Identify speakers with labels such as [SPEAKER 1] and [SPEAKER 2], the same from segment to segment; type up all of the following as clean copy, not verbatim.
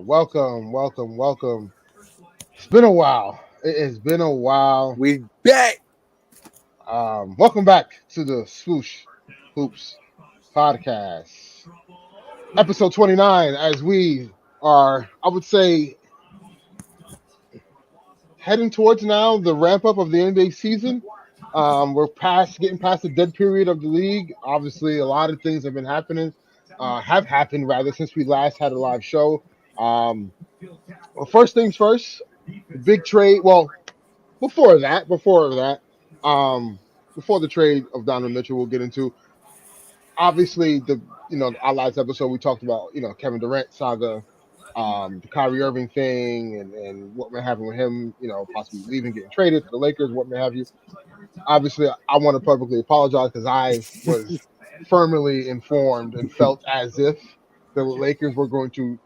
[SPEAKER 1] Welcome. It's been a while. It has been a while.
[SPEAKER 2] We back.
[SPEAKER 1] Welcome back to the Swoosh Hoops podcast, episode 29. As we are, I would say, heading towards now the ramp up of the NBA season. We're getting past the dead period of the league. Obviously, a lot of things have been happening, have happened rather since we last had a live show. Well, first things first, the big trade. Well, before that, um, before the trade of Donovan Mitchell, we'll get into obviously our last episode we talked about Kevin Durant saga, the Kyrie Irving thing, and what may happen with him, possibly leaving, getting traded to the Lakers, what may have you. Obviously, I want to publicly apologize because I was firmly informed and felt as if the Lakers were going to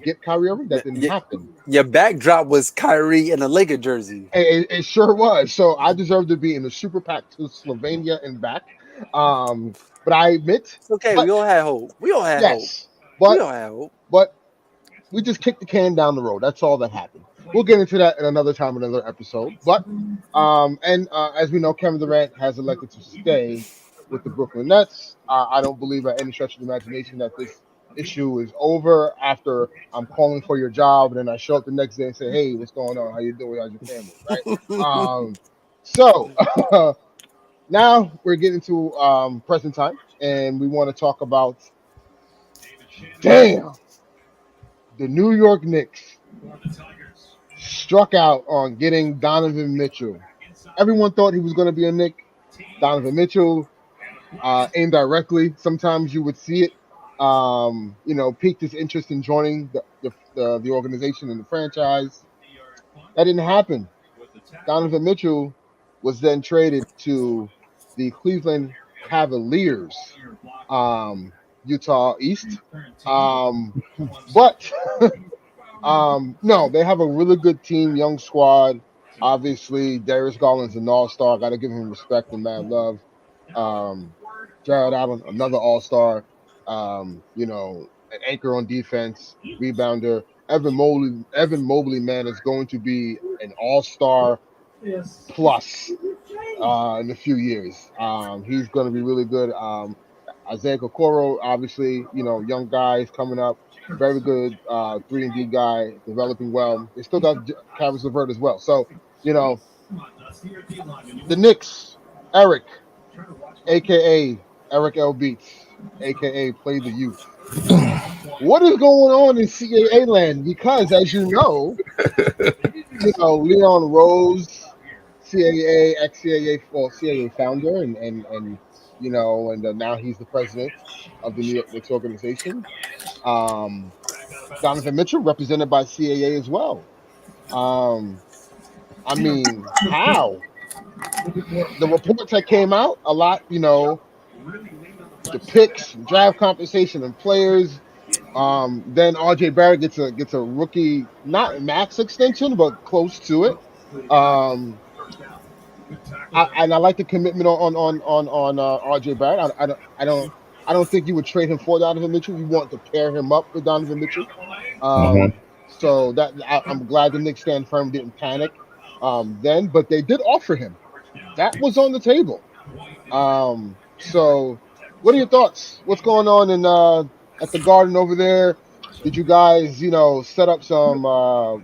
[SPEAKER 1] get Kyrie Irving. That didn't happen.
[SPEAKER 2] Your backdrop was Kyrie in a Laker jersey.
[SPEAKER 1] It sure was. So I deserve to be in the super pack to Slovenia and back. But I admit,
[SPEAKER 2] It's okay. We all had hope.
[SPEAKER 1] yes,
[SPEAKER 2] We all had hope.
[SPEAKER 1] but we just kicked the can down the road. That's all that happened. We'll get into that in another time, another episode. But as we know, Kevin Durant has elected to stay with the Brooklyn Nets. I don't believe by any stretch of the imagination that this issue is over after I'm calling for your job and then I show up the next day and say, "Hey, what's going on? How you doing? How's your family?" Right? So now we're getting to present time, and we want to talk about the New York Knicks struck out on getting Donovan Mitchell. Everyone thought he was going to be a Knick. Donovan Mitchell, indirectly, sometimes you would see it, piqued his interest in joining the organization and the franchise. That didn't happen. Donovan Mitchell was then traded to the Cleveland Cavaliers, Utah East. But no, they have a really good team, young squad. Obviously, Darius Garland's an all-star. Got to give him respect and mad love. Jared Allen, another all-star. An anchor on defense, rebounder. Evan Mobley, man, is going to be an all-star plus in a few years. He's going to be really good. Isaiah Okoro, obviously, young guys coming up. Very good 3-and-D guy, developing well. They still got Caris LeVert as well. So, the Knicks, Eric, a.k.a. EricL Beats, a.k.a. Play the Youth. What is going on in CAA land? Because, as you know, Leon Rose, CAA, ex-CAA founder, and now he's the president of the New York Knicks organization. Donovan Mitchell, represented by CAA as well. I mean, how? The reports that came out, a lot, the picks, draft compensation, and players. Then RJ Barrett gets a rookie, not max extension, but close to it. I like the commitment on RJ Barrett. I don't think you would trade him for Donovan Mitchell. You want to pair him up with Donovan Mitchell. So that I'm glad the Knicks stand firm, didn't panic then, but they did offer him. That was on the table. So what are your thoughts? What's going on in at the Garden over there? Did you guys, set up some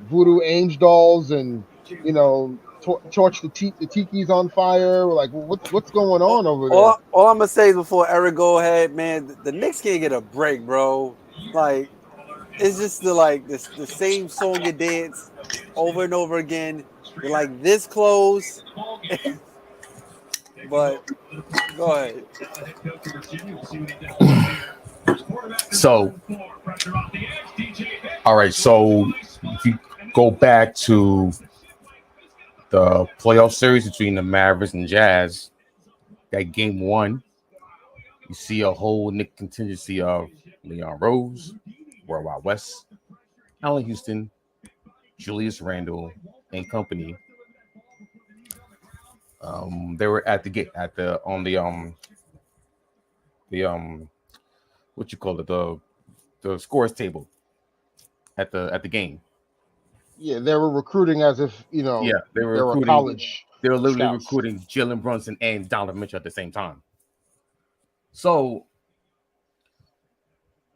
[SPEAKER 1] voodoo angel dolls and torch the tiki's on fire? Like, what's going on over there?
[SPEAKER 2] All I'm gonna say is before Eric go ahead, man, the Knicks can't get a break, bro. Like, it's just the same song and dance over and over again. They're like this close. But go ahead.
[SPEAKER 3] So, all right. So, if you go back to the playoff series between the Mavericks and Jazz, that game one, you see a whole Knick contingency of Leon Rose, Worldwide West, Allen Houston, Julius Randle, and company. They were at the what you call it, the scores table. at the game.
[SPEAKER 1] Yeah, they were recruiting as if
[SPEAKER 3] Yeah, they were
[SPEAKER 1] they were
[SPEAKER 3] recruiting.
[SPEAKER 1] college
[SPEAKER 3] They were literally
[SPEAKER 1] scouts.
[SPEAKER 3] recruiting Jalen Brunson and Donovan Mitchell at the same time. So,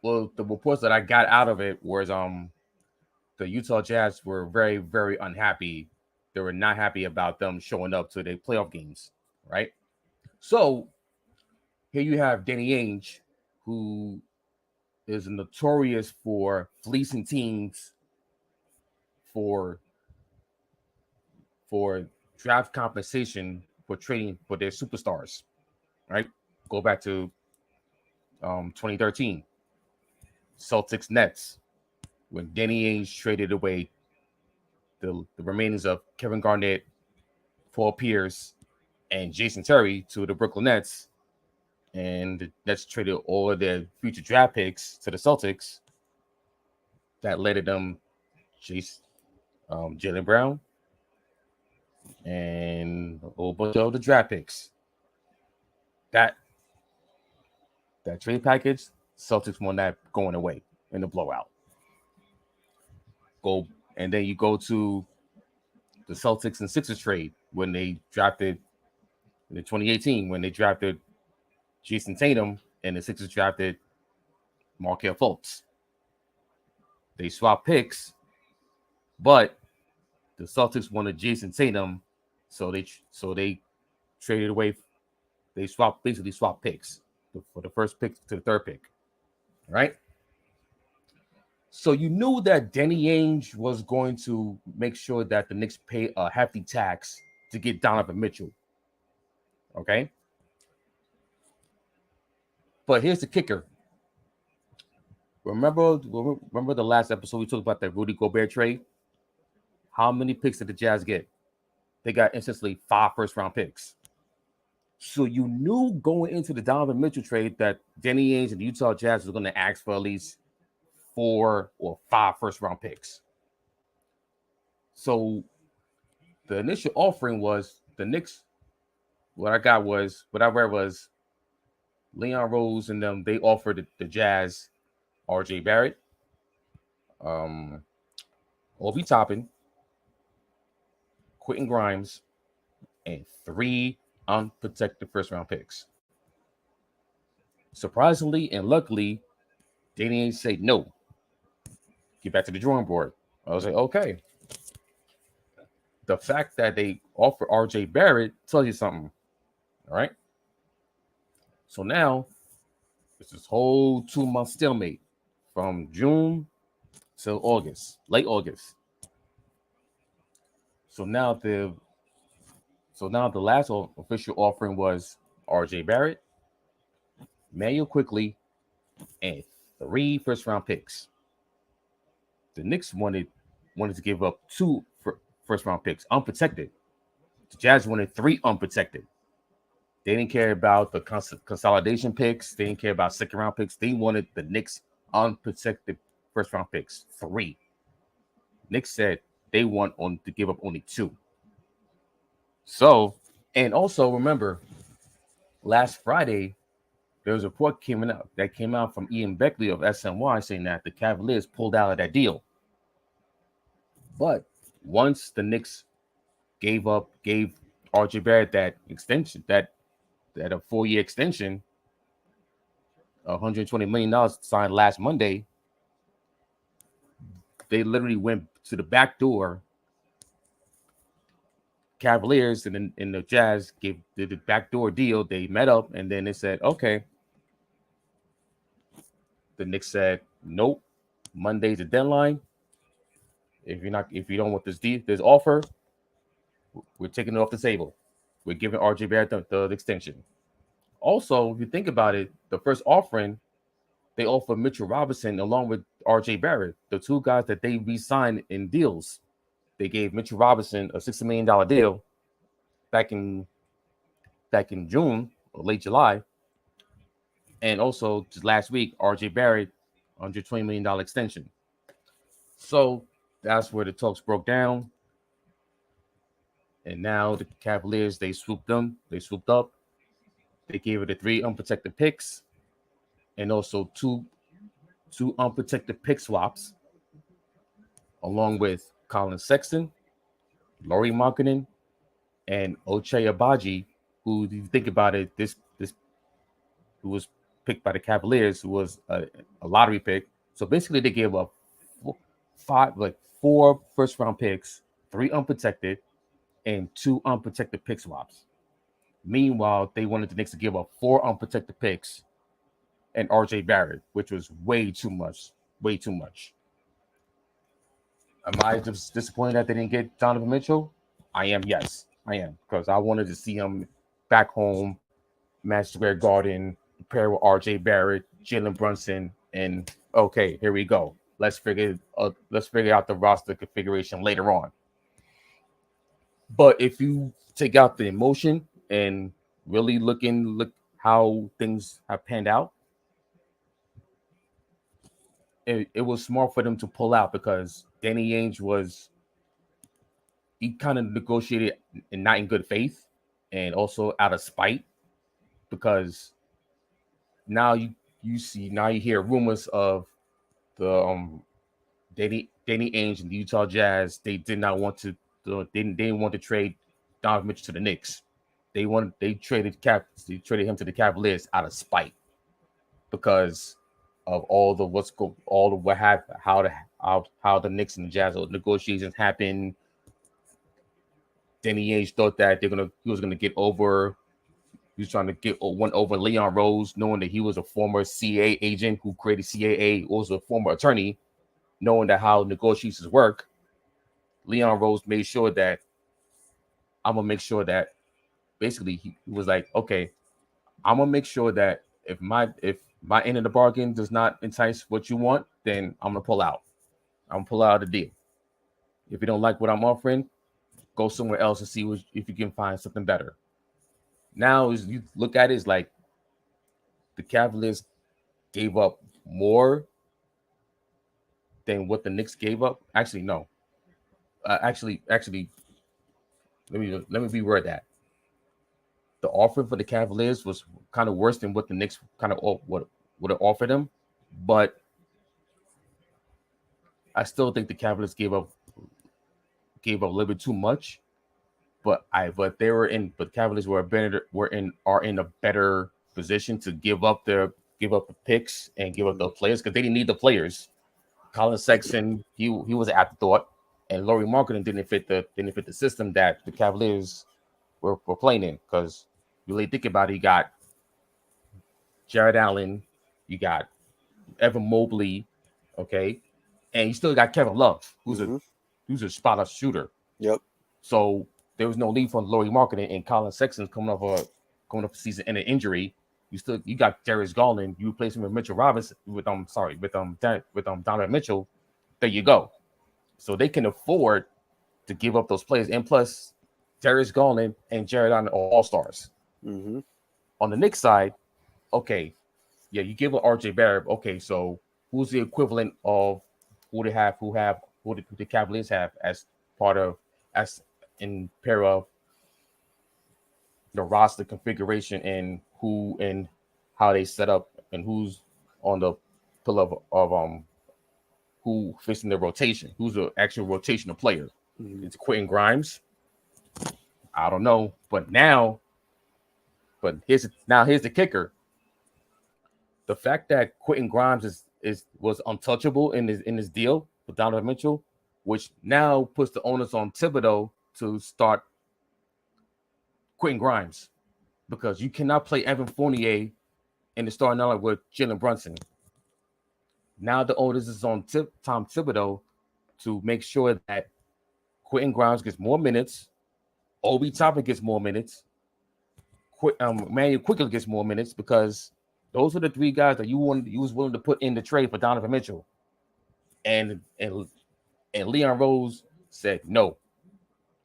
[SPEAKER 3] well, the reports that I got out of it was the Utah Jazz were very, very unhappy. They were not happy about them showing up to their playoff games, right? So here you have Danny Ainge, who is notorious for fleecing teams for draft compensation for trading for their superstars, right? Go back to 2013, Celtics Nets, when Danny Ainge traded away the remainings of Kevin Garnett, Paul Pierce, and Jason Terry to the Brooklyn Nets, and the Nets traded all of their future draft picks to the Celtics. That led to them Jaylen Brown and a whole bunch of other draft picks. That trade package, Celtics won that going away in the blowout. And then you go to the Celtics and Sixers trade when they drafted in 2018 when they drafted Jason Tatum and the Sixers drafted Markelle Fultz. They swapped picks, but the Celtics wanted Jason Tatum, so they traded away. They basically swapped picks for the first pick to the third pick, right? So you knew that Danny Ainge was going to make sure that the Knicks pay a hefty tax to get Donovan Mitchell. Okay? But here's the kicker. Remember the last episode we talked about that Rudy Gobert trade? How many picks did the Jazz get? They got instantly 5 first-round picks. So you knew going into the Donovan Mitchell trade that Danny Ainge and the Utah Jazz was going to ask for at least 4 or 5 first-round picks. So the initial offering was the Knicks. What I read was Leon Rose and them. They offered the Jazz R.J. Barrett, Obi Toppin, Quentin Grimes, and 3 unprotected first-round picks. Surprisingly and luckily, Danny Ainge said no. Get back to the drawing board. I was like, okay. The fact that they offer R.J. Barrett tells you something. All right. So now it's this whole 2-month stalemate from June till August, late August. So now the last official offering was R.J. Barrett, Manuel Quickly, and 3 first-round picks. The Knicks wanted to give up 2 first-round picks, unprotected. The Jazz wanted 3 unprotected. They didn't care about the consolidation picks. They didn't care about second-round picks. They wanted the Knicks unprotected first-round picks, 3. Knicks said they want to give up only 2. So, and also remember, last Friday, there was a report that came out from Ian Beckley of SNY saying that the Cavaliers pulled out of that deal. But once the Knicks gave R.J. Barrett that extension, that a 4-year extension, $120 million signed last Monday, they literally went to the back door. Cavaliers and the Jazz did the backdoor deal. They met up and then they said, okay. The Knicks said, nope. Monday's the deadline. If you don't want this offer, we're taking it off the table. We're giving R.J. Barrett the extension. Also, if you think about it, the first offering, they offered Mitchell Robinson along with R.J. Barrett, the 2 guys that they re-signed in deals. They gave Mitchell Robinson a $60 million deal back in June or late July. And also just last week, R.J. Barrett, $120 million extension. So that's where the talks broke down. And now the Cavaliers, they swooped up. They gave it the 3 unprotected picks and also two unprotected pick swaps. along with Colin Sexton, Lauri Markkanen, and Ochai Agbaji, who, if you think about it, this who was picked by the Cavaliers, who was a lottery pick. So basically, they gave up four first round picks, 3 unprotected, and 2 unprotected pick swaps. Meanwhile, they wanted the Knicks to give up 4 unprotected picks and RJ Barrett, which was way too much. Way too much. Am I just disappointed that they didn't get Donovan Mitchell? I am, yes. I am. Because I wanted to see him back home, Madison Square Garden, pair with RJ Barrett, Jalen Brunson, and okay, here we go. Let's figure out the roster configuration later on. But if you take out the emotion and really look how things have panned out, it was smart for them to pull out because Danny Ainge he kind of negotiated and not in good faith and also out of spite because now you hear rumors of the Danny Ainge and the Utah Jazz. They did not want to they didn't want to trade Donovan Mitchell to the Knicks. They traded him to the Cavaliers out of spite because of all the how the Knicks and the Jazz negotiations happened. Danny Ainge thought that he was gonna get over. He was trying to get one over Leon Rose, knowing that he was a former CAA agent who created CAA, also a former attorney, knowing that how negotiations work. Leon Rose made sure that I'm gonna make sure that basically he was like, okay, I'm gonna make sure that if my end of the bargain does not entice what you want, then I'm gonna pull out. I'm gonna pull out of the deal. If you don't like what I'm offering, go somewhere else and see if you can find something better. Now, as you look at it, it's like the Cavaliers gave up more than what the Knicks gave up. Actually, no. Actually, let me reword that. The offer for the Cavaliers was kind of worse than what the Knicks kind of would have offered them, but I still think the Cavaliers gave up a little bit too much. But Cavaliers are in a better position to give up the picks and give up the players because they didn't need the players. Colin Sexton, he was an afterthought, and Lauri Markkanen didn't fit the system that the Cavaliers were playing in. Because you really think about it, you got Jared Allen, you got Evan Mobley, okay, and you still got Kevin Love, who's a spot up shooter.
[SPEAKER 2] Yep.
[SPEAKER 3] So there was no need for Lauri Markkanen and Colin Sexton coming off a season and an injury. You got Darius Garland. You replace him with Mitchell Robinson with Donovan Mitchell. There you go. So they can afford to give up those players, and plus Darius Garland and Jared Allen are all-stars.
[SPEAKER 2] Mm-hmm.
[SPEAKER 3] On the Knicks side, okay, yeah, you give up RJ Barrett. Okay, so who's the equivalent of who the Cavaliers have as in pair of the roster configuration and who and how they set up and who's on the pillar of who fits in the rotation, who's the actual rotational player.
[SPEAKER 2] Mm-hmm.
[SPEAKER 3] It's Quentin Grimes. I don't know, but here's the kicker. The fact that Quentin Grimes was untouchable in his deal with Donovan Mitchell, which now puts the onus on Thibodeau to start Quentin Grimes, because you cannot play Evan Fournier in the starting lineup with Jalen Brunson. Now the onus is on Tom Thibodeau to make sure that Quentin Grimes gets more minutes, Obi Toppin gets more minutes, Manuel Quickly gets more minutes, because those are the 3 guys that you was willing to put in the trade for Donovan Mitchell, and Leon Rose said no,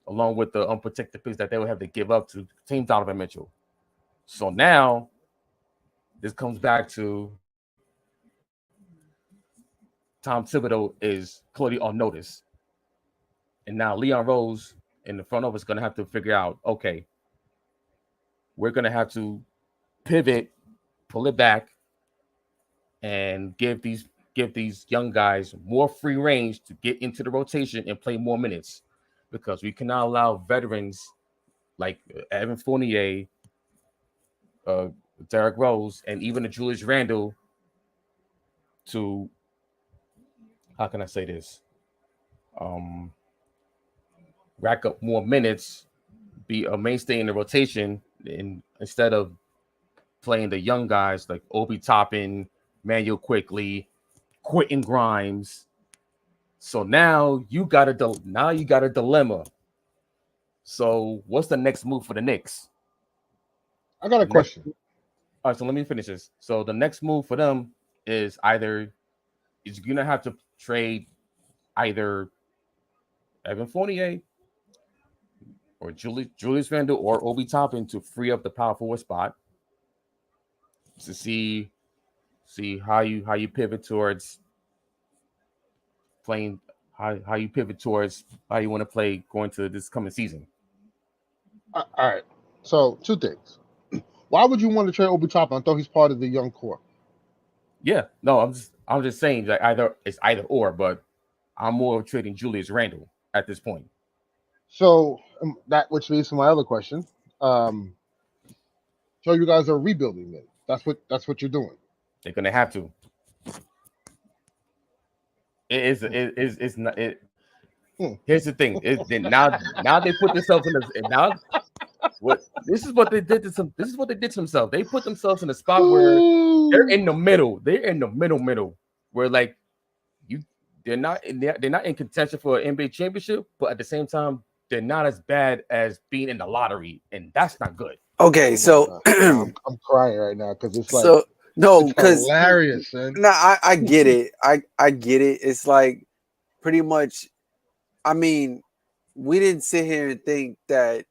[SPEAKER 3] along with the unprotected picks that they would have to give up to Team Donovan Mitchell. So now this comes back to Tom Thibodeau is clearly on notice. And now Leon Rose in the front office is going to have to figure out, okay, we're going to have to pivot, pull it back, and give these give these young guys more free range to get into the rotation and play more minutes, because we cannot allow veterans like Evan Fournier, Derrick Rose, and even the Julius Randle to, how can I say this? Rack up more minutes, be a mainstay in the rotation, and instead of playing the young guys like Obi Toppin, Manuel Quickly, Quentin Grimes. So now you got a dilemma. So what's the next move for the Knicks?
[SPEAKER 1] I got a question.
[SPEAKER 3] All right, so let me finish this. So the next move for them is you're gonna have to trade either Evan Fournier or Julius Randle or Obi Toppin to free up the power forward spot, to see how you pivot towards playing, how you pivot towards how you want to play going to this coming season.
[SPEAKER 1] All right. So 2 things. Why would you want to trade Obi Toppin? I thought he's part of the young core.
[SPEAKER 3] Yeah, no, I'm just saying that it's either or, but I'm more trading Julius Randle at this point.
[SPEAKER 1] So that which leads to my other question. So you guys are rebuilding then. That's what you're doing.
[SPEAKER 3] They're gonna have to. It's not it. Here's the thing. Now they put themselves in this is what they did to themselves. They put themselves in a spot where they're in the middle. They're in the middle where like they're not in contention for an NBA championship, but at the same time they're not as bad as being in the lottery, and that's not good.
[SPEAKER 2] Okay, so
[SPEAKER 1] I'm crying right now because it's like
[SPEAKER 2] because
[SPEAKER 1] hilarious, man.
[SPEAKER 2] No, I get it. I get it. It's like pretty much. I mean, we didn't sit here and think that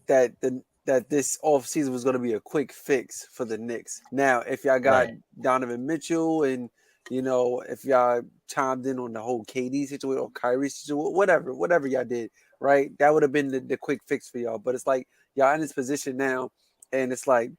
[SPEAKER 2] this offseason was going to be a quick fix for the Knicks. Now, if y'all got Donovan Mitchell and if y'all chimed in on the whole KD situation or Kyrie situation, whatever y'all did, right? That would have been the quick fix for y'all. But it's like y'all in this position now, and it's like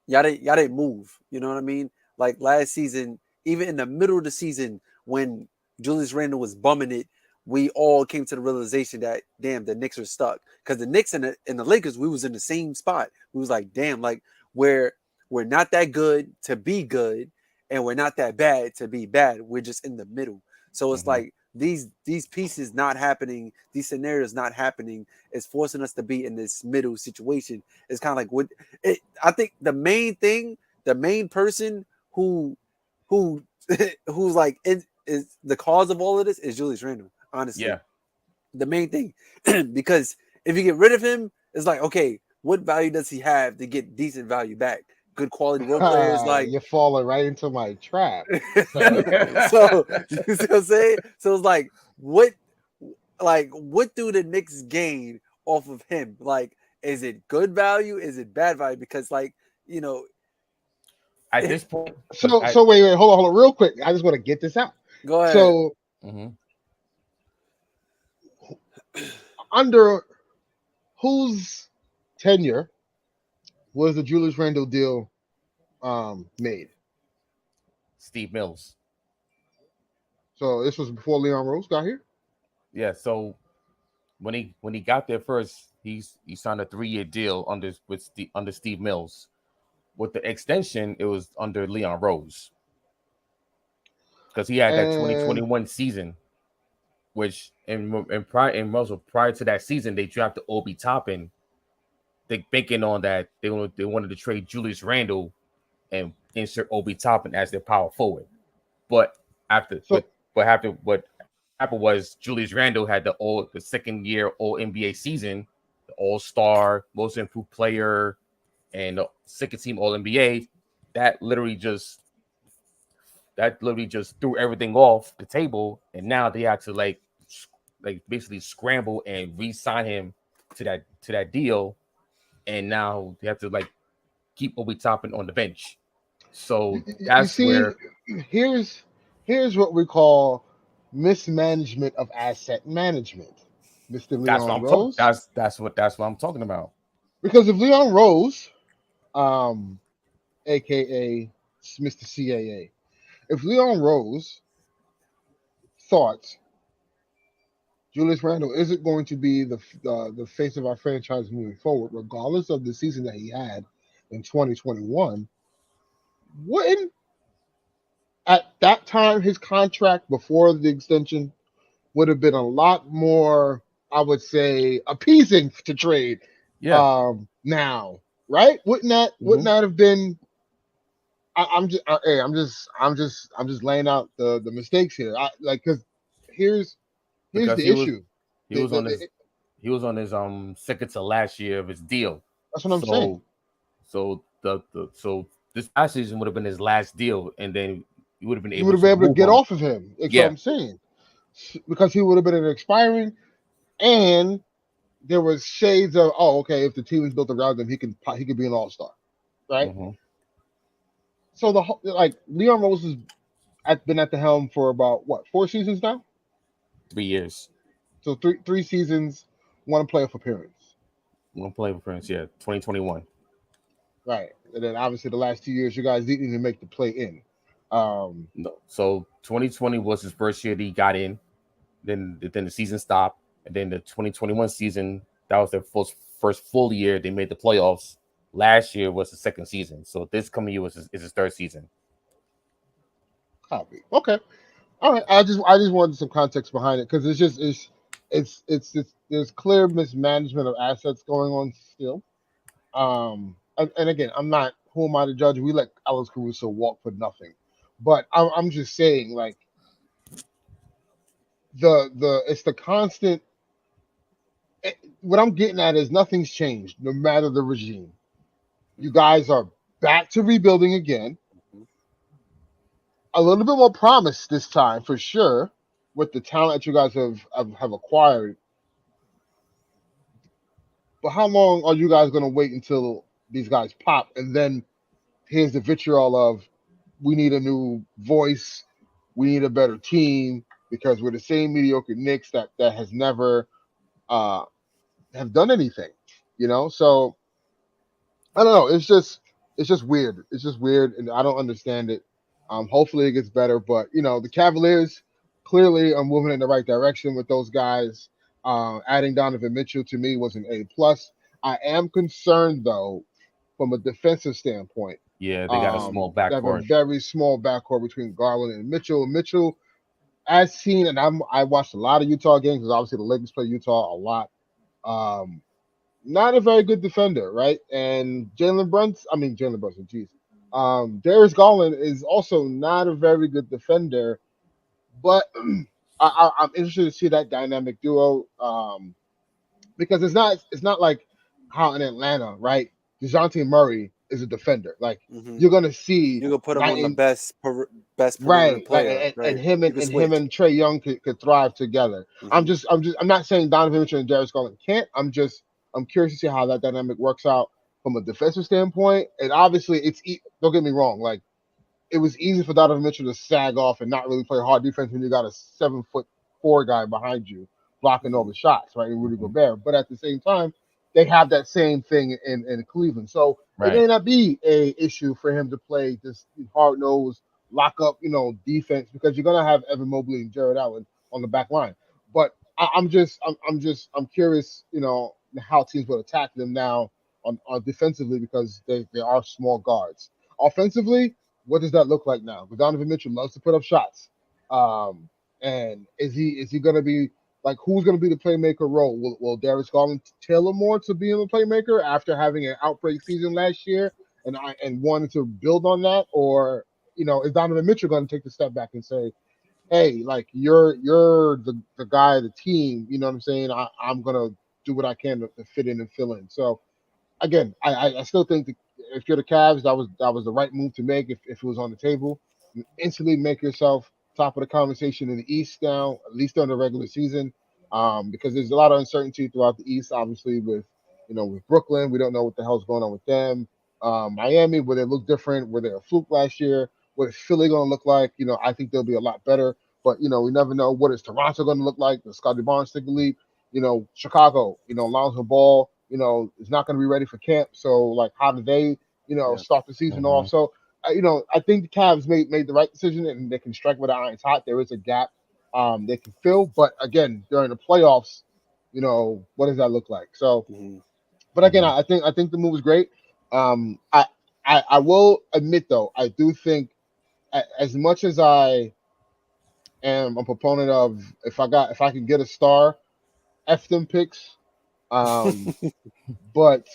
[SPEAKER 2] y'all didn't move. You know what I mean? Like last season, even in the middle of the season when Julius Randle was bumming it, we all came to the realization that damn, the Knicks are stuck, because the Knicks and the Lakers, we was in the same spot. We was like, damn, like we're not that good to be good, and we're not that bad to be bad. We're just in the middle. So it's like these pieces not happening, these scenarios not happening, is forcing us to be in this middle situation. It's kind of like I think the main person who's like is the cause of all of this is Julius Randle. Honestly,
[SPEAKER 3] yeah,
[SPEAKER 2] the main thing, because if you get rid of him, it's like, okay, what value does he have to get decent value back? Good quality role players, like
[SPEAKER 1] you're falling right into my trap.
[SPEAKER 2] so you see what I'm saying? So it's like, what do the Knicks gain off of him? Like, is it good value? Is it bad value? Because
[SPEAKER 3] at this point,
[SPEAKER 1] so wait, hold on, real quick. I just want to get this out.
[SPEAKER 2] Go ahead.
[SPEAKER 1] So. Under whose tenure was the Julius Randle deal made?
[SPEAKER 3] Steve Mills.
[SPEAKER 1] So this was before Leon Rose got here?
[SPEAKER 3] Yeah, so when he got there first, he signed a 3-year deal under Steve Mills. With the extension, it was under Leon Rose, because he had that 2021 season. Which prior to that season, they drafted Obi Toppin, thinking on that they wanted to trade Julius Randle and insert Obi Toppin as their power forward. But what happened was Julius Randle had the second year All NBA season, the All Star, Most Improved Player, and the second team All NBA. That literally just threw everything off the table, and now they have to like basically scramble and re-sign him to that deal, and now they have to like keep Obi Toppin on the bench. So that's where
[SPEAKER 1] here's what we call mismanagement of asset management, Mr. Leon Rose.
[SPEAKER 3] That's what I'm talking about.
[SPEAKER 1] Because if Leon Rose, aka Mr. CAA, If Leon Rose thought Julius Randle isn't going to be the face of our franchise moving forward, regardless of the season that he had in 2021, wouldn't at that time his contract before the extension would have been a lot more, I would say, appeasing to trade.
[SPEAKER 3] Yeah.
[SPEAKER 1] Now, right? Wouldn't that have been? I'm just laying out the mistakes here. Because here's
[SPEAKER 3] Because
[SPEAKER 1] the issue.
[SPEAKER 3] he was on his he was on his second to last year of his deal.
[SPEAKER 1] That's what I'm saying.
[SPEAKER 3] So so this last season would have been his last deal, and then you would have been
[SPEAKER 1] You
[SPEAKER 3] able
[SPEAKER 1] would have been able to get
[SPEAKER 3] him.
[SPEAKER 1] off of him. That's what I'm saying. Because he would have been an expiring, and there was shades of, oh, okay, if the team is built around him, he could be an all-star, right?
[SPEAKER 3] Mm-hmm.
[SPEAKER 1] So Leon Rose has been at the helm for about 4 seasons now?
[SPEAKER 3] 3 years.
[SPEAKER 1] So three seasons, one playoff appearance.
[SPEAKER 3] One playoff appearance, yeah, 2021.
[SPEAKER 1] Right, and then obviously the last 2 years, you guys didn't even make the play in.
[SPEAKER 3] No, so 2020 was his first year that he got in. Then the season stopped, and then the 2021 season, that was their first full year. They made the playoffs. Last year was the second season, so this coming year is his third season.
[SPEAKER 1] Copy. Okay. All right. I just wanted some context behind it because it's there's clear mismanagement of assets going on still. And again, who am I to judge? We let Alex Caruso walk for nothing, but I'm just saying, like, it's the constant. What I'm getting at is nothing's changed, no matter the regime. You guys are back to rebuilding again. A little bit more promise this time, for sure, with the talent that you guys have acquired. But how long are you guys going to wait until these guys pop? And then here's the vitriol of, we need a new voice, we need a better team, because we're the same mediocre Knicks that has never have done anything, So I don't know. It's just weird. It's just weird, and I don't understand it. Hopefully it gets better, but the Cavaliers clearly are moving in the right direction with those guys. Adding Donovan Mitchell to me was an A+. I am concerned though, from a defensive standpoint.
[SPEAKER 3] Yeah, they got a small backcourt.
[SPEAKER 1] They have a very small backcourt between Garland and Mitchell. Mitchell, as seen, and I watched a lot of Utah games because obviously the Lakers play Utah a lot. Not a very good defender, right? And Jalen Brunson, geez. Darius Garland is also not a very good defender, but I'm interested to see that dynamic duo, because it's not like how in Atlanta, right? DeJounte Murray is a defender. Like, you're gonna see,
[SPEAKER 2] you can put him on the best
[SPEAKER 1] right,
[SPEAKER 2] player,
[SPEAKER 1] right? And him and Trae Young could thrive together. I'm not saying Donovan Mitchell and Darius Garland can't. I'm curious to see how that dynamic works out from a defensive standpoint. And obviously, don't get me wrong, like, it was easy for Donovan Mitchell to sag off and not really play hard defense when you got a 7'4" guy behind you blocking all the shots, right? And Rudy Gobert. But at the same time, they have that same thing in Cleveland. So it may not be a issue for him to play this hard-nosed, lock-up, defense, because you're gonna have Evan Mobley and Jared Allen on the back line. But I'm curious, how teams will attack them now on defensively, because they are small guards. Offensively, what does that look like now? Because Donovan Mitchell loves to put up shots. And is he going to be, like, who's going to be the playmaker role? Will Darius Garland tailor more to being a playmaker after having an outbreak season last year and wanting to build on that? Or, is Donovan Mitchell going to take the step back and say, hey, like, you're the guy of the team, you know what I'm saying? I'm going to do what I can to fit in and fill in. So, again, I still think that if you're the Cavs, that was the right move to make if it was on the table. You instantly make yourself top of the conversation in the East now, at least during the regular season, because there's a lot of uncertainty throughout the East, obviously, with Brooklyn. We don't know what the hell's going on with them. Miami, where they look different, where they were a fluke last year. What is Philly going to look like? I think they'll be a lot better, but, we never know. What is Toronto going to look like? Does Scottie Barnes take a leap? Chicago, Lonzo Ball, is not going to be ready for camp. So, like, how do they, start the season off? So, I think the Cavs made the right decision, and they can strike where the iron's hot. There is a gap they can fill, but again, during the playoffs, what does that look like? So,
[SPEAKER 2] Mhm.
[SPEAKER 1] but again, I think the move was great. Um, I, I will admit though, I do think as much as I am a proponent of if I could get a star, F them picks. Um, but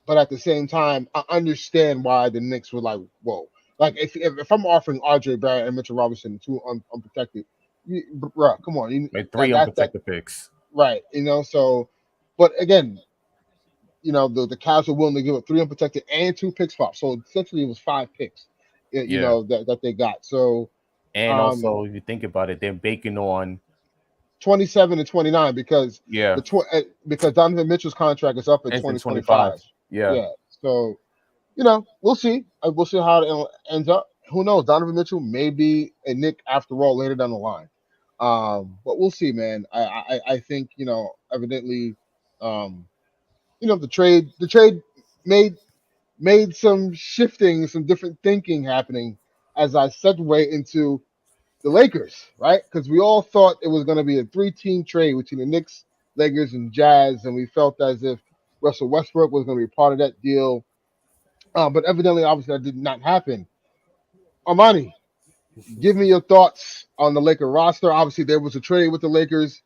[SPEAKER 1] at the same time, I understand why the Knicks were like, whoa. Like if I'm offering RJ Barrett and Mitchell Robinson two unprotected, bruh, come on,
[SPEAKER 3] Like
[SPEAKER 1] that
[SPEAKER 3] three
[SPEAKER 1] that
[SPEAKER 3] unprotected picks.
[SPEAKER 1] right, So, but again, the Cavs were willing to give up three unprotected and two pick swaps, so essentially it was five picks,
[SPEAKER 3] Yeah.
[SPEAKER 1] that they got. So,
[SPEAKER 3] And
[SPEAKER 1] um,
[SPEAKER 3] also, if you think about it, they're banking on
[SPEAKER 1] 27 and 29 because
[SPEAKER 3] yeah,
[SPEAKER 1] because Donovan Mitchell's contract is up in
[SPEAKER 3] ends in 25.
[SPEAKER 1] 2025.
[SPEAKER 3] Yeah.
[SPEAKER 1] Yeah, so we'll see. We'll see how it ends up. Who knows? Donovan Mitchell may be a Nick after all later down the line. But we'll see, man. I think evidently, the trade made some shifting, some different thinking happening as I segue into the Lakers, right? Because we all thought it was going to be a three-team trade between the Knicks, Lakers, and Jazz, and we felt as if Russell Westbrook was going to be part of that deal. But evidently, obviously, that did not happen. Armani, give me your thoughts on the Laker roster. Obviously, there was a trade with the Lakers,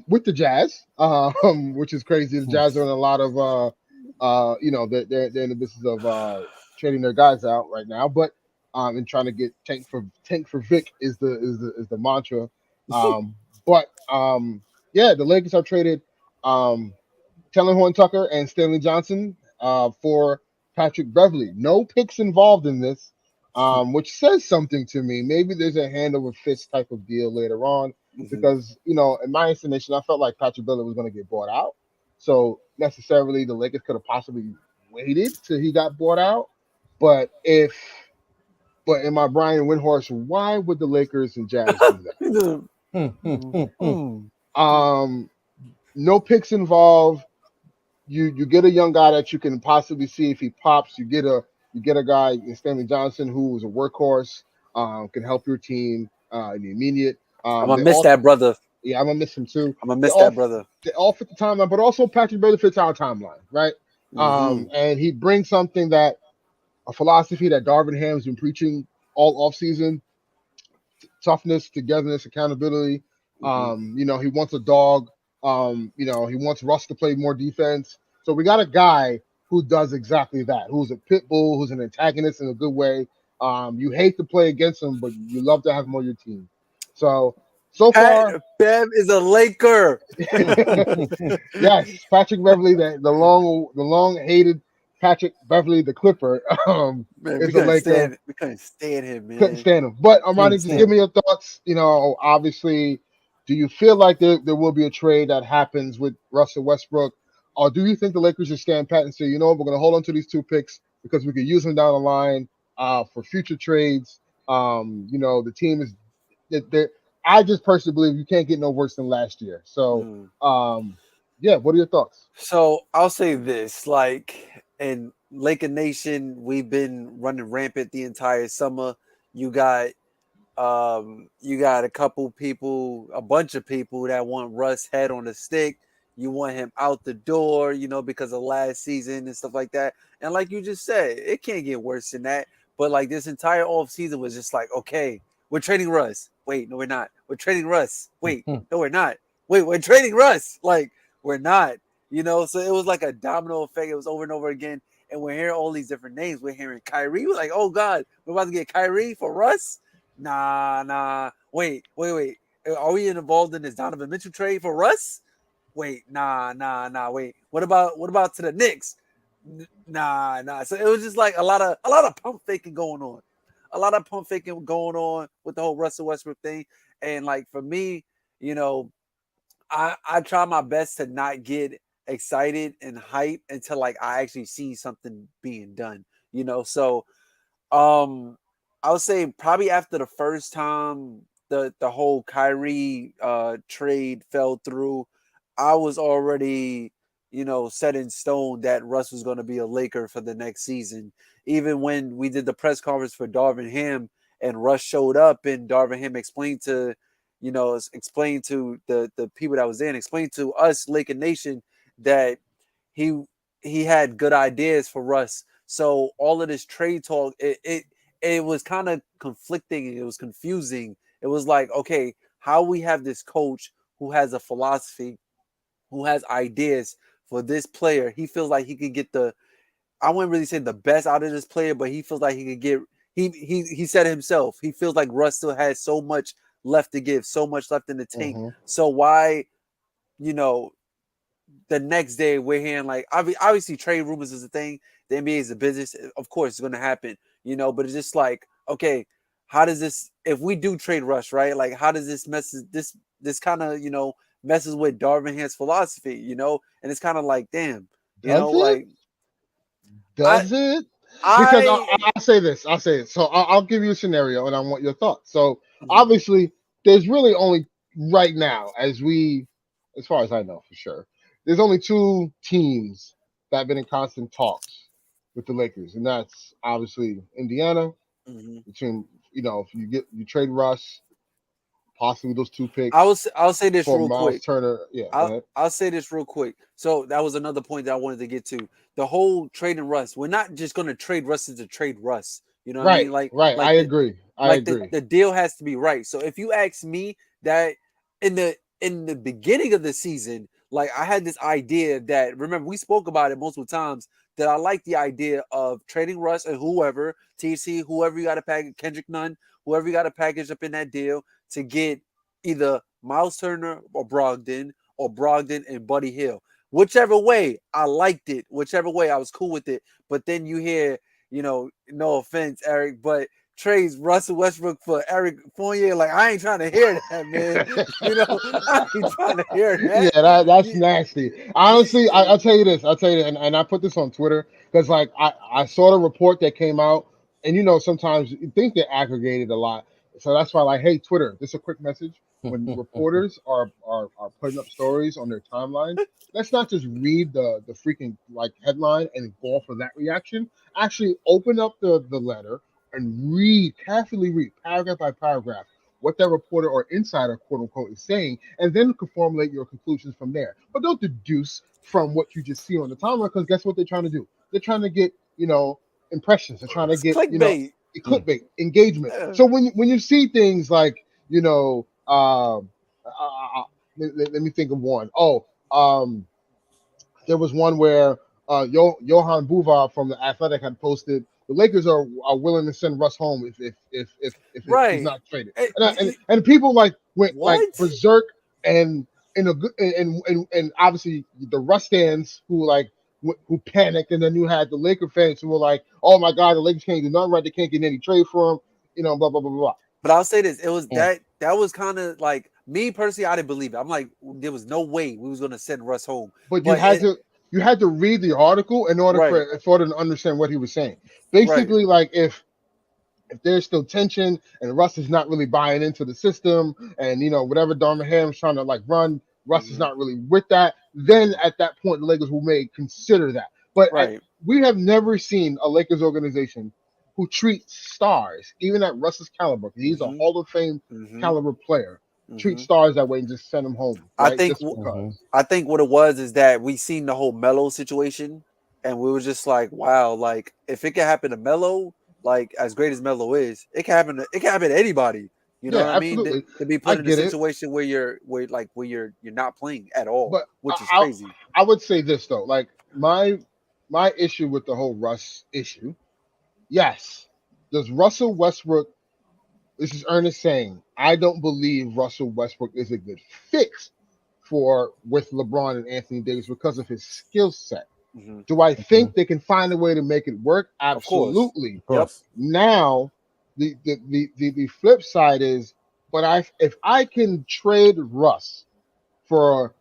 [SPEAKER 1] with the Jazz, which is crazy. The Jazz are in a lot of, they're in the business of trading their guys out right now, but and trying to get tank for Vic is the mantra. But yeah, the Lakers have traded Taylor Horn Tucker and Stanley Johnson for Patrick Beverly. No picks involved in this, which says something to me. Maybe there's a hand over fist type of deal later on
[SPEAKER 2] Mhm.
[SPEAKER 1] because, in my estimation, I felt like Patrick Beverly was going to get bought out. So necessarily the Lakers could have possibly waited till he got bought out. But in my Brian Windhorst, why would the Lakers and Jazz do
[SPEAKER 2] Mm.
[SPEAKER 1] that? No picks involved. You get a young guy that you can possibly see if he pops. You get a guy in Stanley Johnson who is a workhorse, can help your team in the immediate.
[SPEAKER 2] I'm gonna
[SPEAKER 1] They
[SPEAKER 2] miss
[SPEAKER 1] all
[SPEAKER 2] that brother.
[SPEAKER 1] Yeah, I'm gonna miss him too.
[SPEAKER 2] I'm gonna
[SPEAKER 1] They
[SPEAKER 2] miss
[SPEAKER 1] all
[SPEAKER 2] that brother.
[SPEAKER 1] they all fit the timeline, but also Patrick Beverley fits our timeline, right?
[SPEAKER 2] Hmm.
[SPEAKER 1] And he brings something that a philosophy that Darvin Ham's been preaching all offseason: toughness, togetherness, accountability.
[SPEAKER 2] Hmm.
[SPEAKER 1] He wants a dog. He wants Russ to play more defense. So we got a guy who does exactly that, who's a pit bull, who's an antagonist in a good way. You hate to play against him, but you love to have him on your team. So
[SPEAKER 2] Pat
[SPEAKER 1] far,
[SPEAKER 2] Bev is a Laker.
[SPEAKER 1] yes, Patrick Beverly, the long hated Patrick Beverly, the Clipper,
[SPEAKER 2] Man,
[SPEAKER 1] is a Laker.
[SPEAKER 2] we couldn't stand him,
[SPEAKER 1] Couldn't
[SPEAKER 2] man.
[SPEAKER 1] stand him. But
[SPEAKER 2] Couldn't
[SPEAKER 1] Armani, just
[SPEAKER 2] stand
[SPEAKER 1] give
[SPEAKER 2] him.
[SPEAKER 1] me your thoughts. Obviously, do you feel like there will be a trade that happens with Russell Westbrook, or do you think the Lakers should stand pat and say, we're going to hold on to these two picks because we could use them down the line for future trades? The team is they I just personally believe you can't get no worse than last year. So,
[SPEAKER 2] Mm.
[SPEAKER 1] yeah, what are your thoughts?
[SPEAKER 2] So I'll say this, like in Laker Nation, we've been running rampant the entire summer. You got a bunch of people that want Russ head on a stick. You want him out the door, because of last season and stuff like that. And like you just said, it can't get worse than that. But like this entire off season was just like, okay, we're trading Russ. Wait, no, we're not. We're trading Russ. Wait, no, we're not. Wait, we're trading Russ. Like, we're not. So it was like a domino effect. It was over and over again. And we're hearing all these different names. We're hearing Kyrie. We're like, oh God, we're about to get Kyrie for Russ. Nah. Wait. Are we involved in this Donovan Mitchell trade for Russ? Wait, nah. Wait. What about to the Knicks? Nah. So it was just like a lot of pump faking going on. A lot of pump faking going on with the whole Russell Westbrook thing. And like for me, you know, I try my best to not get excited and hype until like I actually see something being done. So um, I would say probably after the first time the whole Kyrie trade fell through, I was already set in stone that Russ was going to be a Laker for the next season. Even when we did the press conference for Darvin Ham and Russ showed up and Darvin Ham explained to the people that was there and explained to us Laker Nation that he had good ideas for Russ. So all of this trade talk, it was kind of conflicting. It was confusing. It was like, okay, how we have this coach who has a philosophy, who has ideas for this player. He feels like he could get I wouldn't really say the best out of this player, but he feels like he could get, he said himself, he feels like Russ still has so much left to give, so much left in the tank.
[SPEAKER 1] Mm-hmm.
[SPEAKER 2] So why, the next day we're hearing like, obviously trade rumors is a thing. The NBA is a business. Of course it's going to happen, but it's just like, okay, how does this, if we do trade Russ, right? Like, how does this this kind of, messes with Darvin Ham's philosophy, and it's kind of like, damn,
[SPEAKER 1] Does it?
[SPEAKER 2] like,
[SPEAKER 1] Does it? Because I'll say this. So I'll give you a scenario, and I want your thoughts. So obviously, there's really only right now, as far as I know for sure, there's only two teams that have been in constant talks with the Lakers, and that's obviously Indiana. Between if you trade Russ, possibly those two picks.
[SPEAKER 2] I'll say this real
[SPEAKER 1] Miles
[SPEAKER 2] quick.
[SPEAKER 1] Turner. Yeah,
[SPEAKER 2] I'll say this real quick. So that was another point that I wanted to get to. The whole trading Russ. We're not just going to trade Russ to trade Russ. You know what I mean? Like,
[SPEAKER 1] I agree. I agree.
[SPEAKER 2] The deal has to be right. So if you ask me that in the beginning of the season, like I had this idea that, remember, we spoke about it multiple times, that I like the idea of trading Russ and whoever, TC, whoever you got to package, Kendrick Nunn, whoever you got to package up in that deal to get either Miles Turner or Brogdon and Buddy Hill. Whichever way, I liked it. Whichever way, I was cool with it. But then you hear, no offense, Eric, but trades Russell Westbrook for Eric Fournier. Like, I ain't trying to hear that, man. I ain't trying to hear that.
[SPEAKER 1] Yeah, that's nasty. Honestly, I'll tell you this. And I put this on Twitter because, like, I saw the report that came out, and sometimes you think they're aggregated a lot. So that's why, like, hey, Twitter, just a quick message. When reporters are putting up stories on their timeline, let's not just read the freaking like headline and go for that reaction. Actually, open up the letter and carefully read paragraph by paragraph what that reporter or insider, quote unquote, is saying, and then formulate your conclusions from there. But don't deduce from what you just see on the timeline, because guess what they're trying to do? They're trying to get impressions. They're trying to get
[SPEAKER 2] clickbait.
[SPEAKER 1] Clickbait, engagement. Yeah. So when you see things like let me think of one. There was one where Johan Buvar from the Athletic had posted the Lakers are willing to send Russ home if he's not traded. And people went like berserk and obviously the Russ fans who panicked, and then you had the Laker fans who were like, "Oh my God, the Lakers can't do nothing right. They can't get any trade for him." Blah blah blah blah blah.
[SPEAKER 2] But I'll say this: it was that was kind of like, me personally, I didn't believe it. I'm like, there was no way we was going to send Russ home.
[SPEAKER 1] But you had to read the article in order for to understand what he was saying. Basically, like if there's still tension and Russ is not really buying into the system, and whatever Darvin Ham's trying to like run, Russ is not really with that, then at that point the Lakers may consider that. But we have never seen a Lakers organization who treats stars, even at Russ's caliber, he's a Hall of Fame caliber player, treat stars that way and just send them home. Right?
[SPEAKER 2] I think what it was is that we seen the whole Melo situation, and we were just like, wow, like if it can happen to Melo, like as great as Melo is, it can happen to anybody. You know what
[SPEAKER 1] absolutely.
[SPEAKER 2] I mean? To be put in a situation where you're not playing at all, which is crazy.
[SPEAKER 1] I would say this though, like my issue with the whole Russ issue. Yes, does Russell Westbrook? This is Ernest saying, I don't believe Russell Westbrook is a good fit with LeBron and Anthony Davis because of his skill set. Do I think they can find a way to make it work? Absolutely.
[SPEAKER 3] Of course.
[SPEAKER 1] Now, the flip side is, but if I can trade Russ for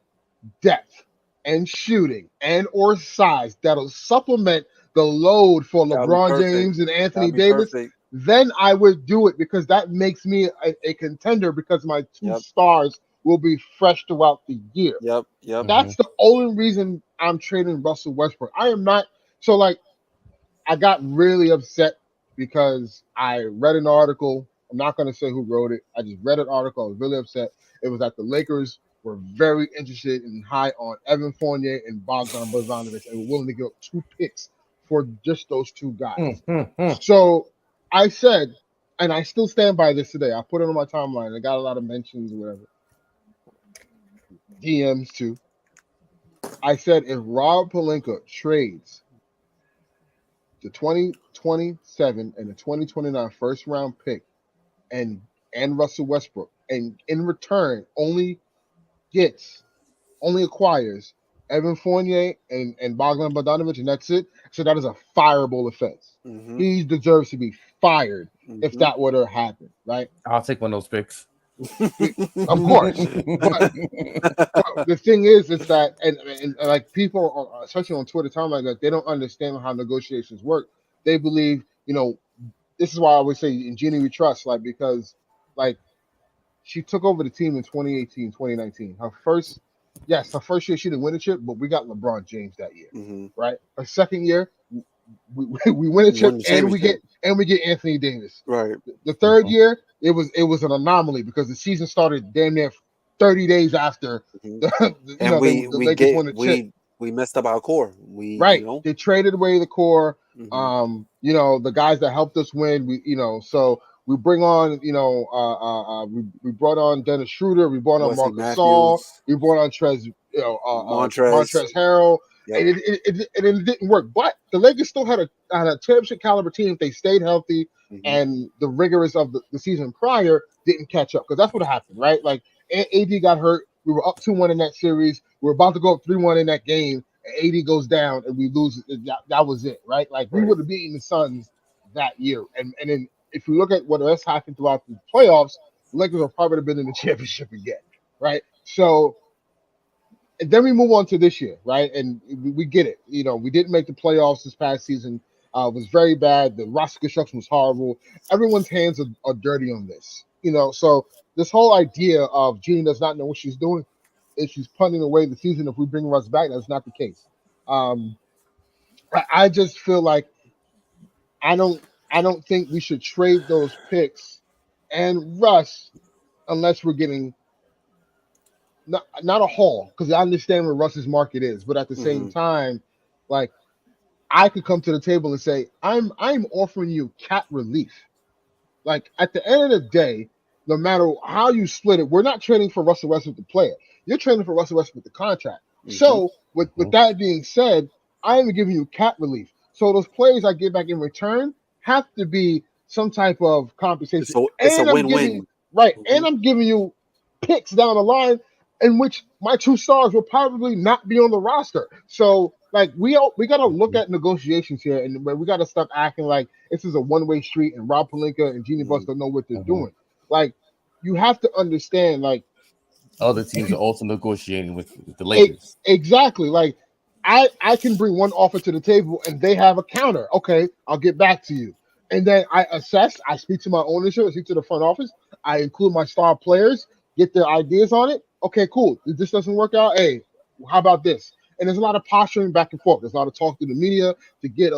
[SPEAKER 1] depth and shooting and or size that'll supplement the load for LeBron James and Anthony Davis, then I would do it, because that makes me a contender, because my two stars will be fresh throughout the year.
[SPEAKER 2] Yep.
[SPEAKER 1] That's the only reason I'm trading Russell Westbrook. I am not so like I got really upset because I read an article. I'm not going to say who wrote it. I just read an article. I was really upset. It was that the Lakers were very interested and high on Evan Fournier and Bogdan Bogdanovic and were willing to give up 2 picks for just those 2 guys. So I said, and I still stand by this today. I put it on my timeline. I got a lot of mentions or whatever. DMs too. I said if Rob Pelinka trades the 2027 and the 2029 first round pick and Russell Westbrook, and in return only acquires Evan Fournier and Bogdan Bogdanovic, and that's it. So that is a fireable offense. He deserves to be fired if that were to happen, right?
[SPEAKER 3] I'll take one of those picks.
[SPEAKER 1] Of course. But the thing is that and like people, especially on Twitter timeline, like they don't understand how negotiations work. They believe, this is why I always say in Jeannie we trust, like because like she took over the team in 2018, 2019. Her first year she didn't win a chip, but we got LeBron James that year, right? Her second year, we win a chip and we get Anthony Davis.
[SPEAKER 2] Right.
[SPEAKER 1] The third year, it was an anomaly because the season started damn near 30 days after the Lakers won the chip.
[SPEAKER 2] We messed up our core.
[SPEAKER 1] They traded away the core. The guys that helped us win. So we bring on, we brought on Dennis Schroeder. We brought on Marc Gasol. We brought on Montrezl Harrell. Yep. And it didn't work. But the Lakers still had a championship caliber team if they stayed healthy and the rigorous of the season prior didn't catch up. Because that's what happened, right? Like AD got hurt. We were up 2-1 in that series. We were about to go up 3-1 in that game. And AD goes down and we lose. That was it, right? Like we would have beaten the Suns that year. And then if you look at what else happened throughout the playoffs, the Lakers would probably have been in the championship again, right? So and then we move on to this year, right? And we get it. We didn't make the playoffs this past season. It was very bad. The roster construction was horrible. Everyone's hands are dirty on this. So this whole idea of Jeannie does not know what she's doing is she's punting away the season if we bring Russ back. That's not the case. I just feel like I don't think we should trade those picks and Russ unless we're getting not a haul, because I understand where Russ's market is, but at the same time, like I could come to the table and say, I'm offering you cap relief. Like at the end of the day, no matter how you split it, we're not trading for Russell Westbrook the player. You're trading for Russell Westbrook the contract. So with that being said, I am giving you cap relief. So those players I get back in return have to be some type of compensation.
[SPEAKER 2] It's a win-win.
[SPEAKER 1] And I'm giving you picks down the line in which my 2 stars will probably not be on the roster. So, like, we got to look at negotiations here, and we got to stop acting like this is a one-way street and Rob Pelinka and Jeannie Buss don't know what they're doing. Like, you have to understand, like,
[SPEAKER 3] other teams are also negotiating with the Lakers.
[SPEAKER 1] Exactly. Like, I can bring one offer to the table, and they have a counter. Okay, I'll get back to you. And then I assess, I speak to my ownership, I speak to the front office, I include my star players, get their ideas on it. Okay, cool. If this doesn't work out, hey, how about this? And there's a lot of posturing back and forth. There's a lot of talk to the media to get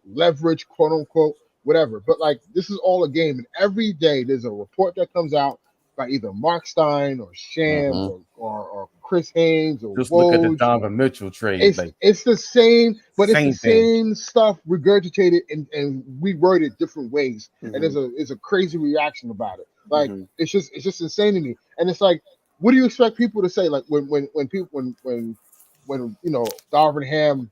[SPEAKER 1] leverage, quote unquote, whatever. But like this is all a game, and every day there's a report that comes out by either Mark Stein or Shams or Chris Haynes or
[SPEAKER 3] just
[SPEAKER 1] Woj.
[SPEAKER 3] Look at the Donovan Mitchell trade.
[SPEAKER 1] It's the same, but it's the same stuff regurgitated and reworded different ways. And there's a crazy reaction about it. Like it's just insane to me. And it's like, what do you expect people to say? Like when Darvin Ham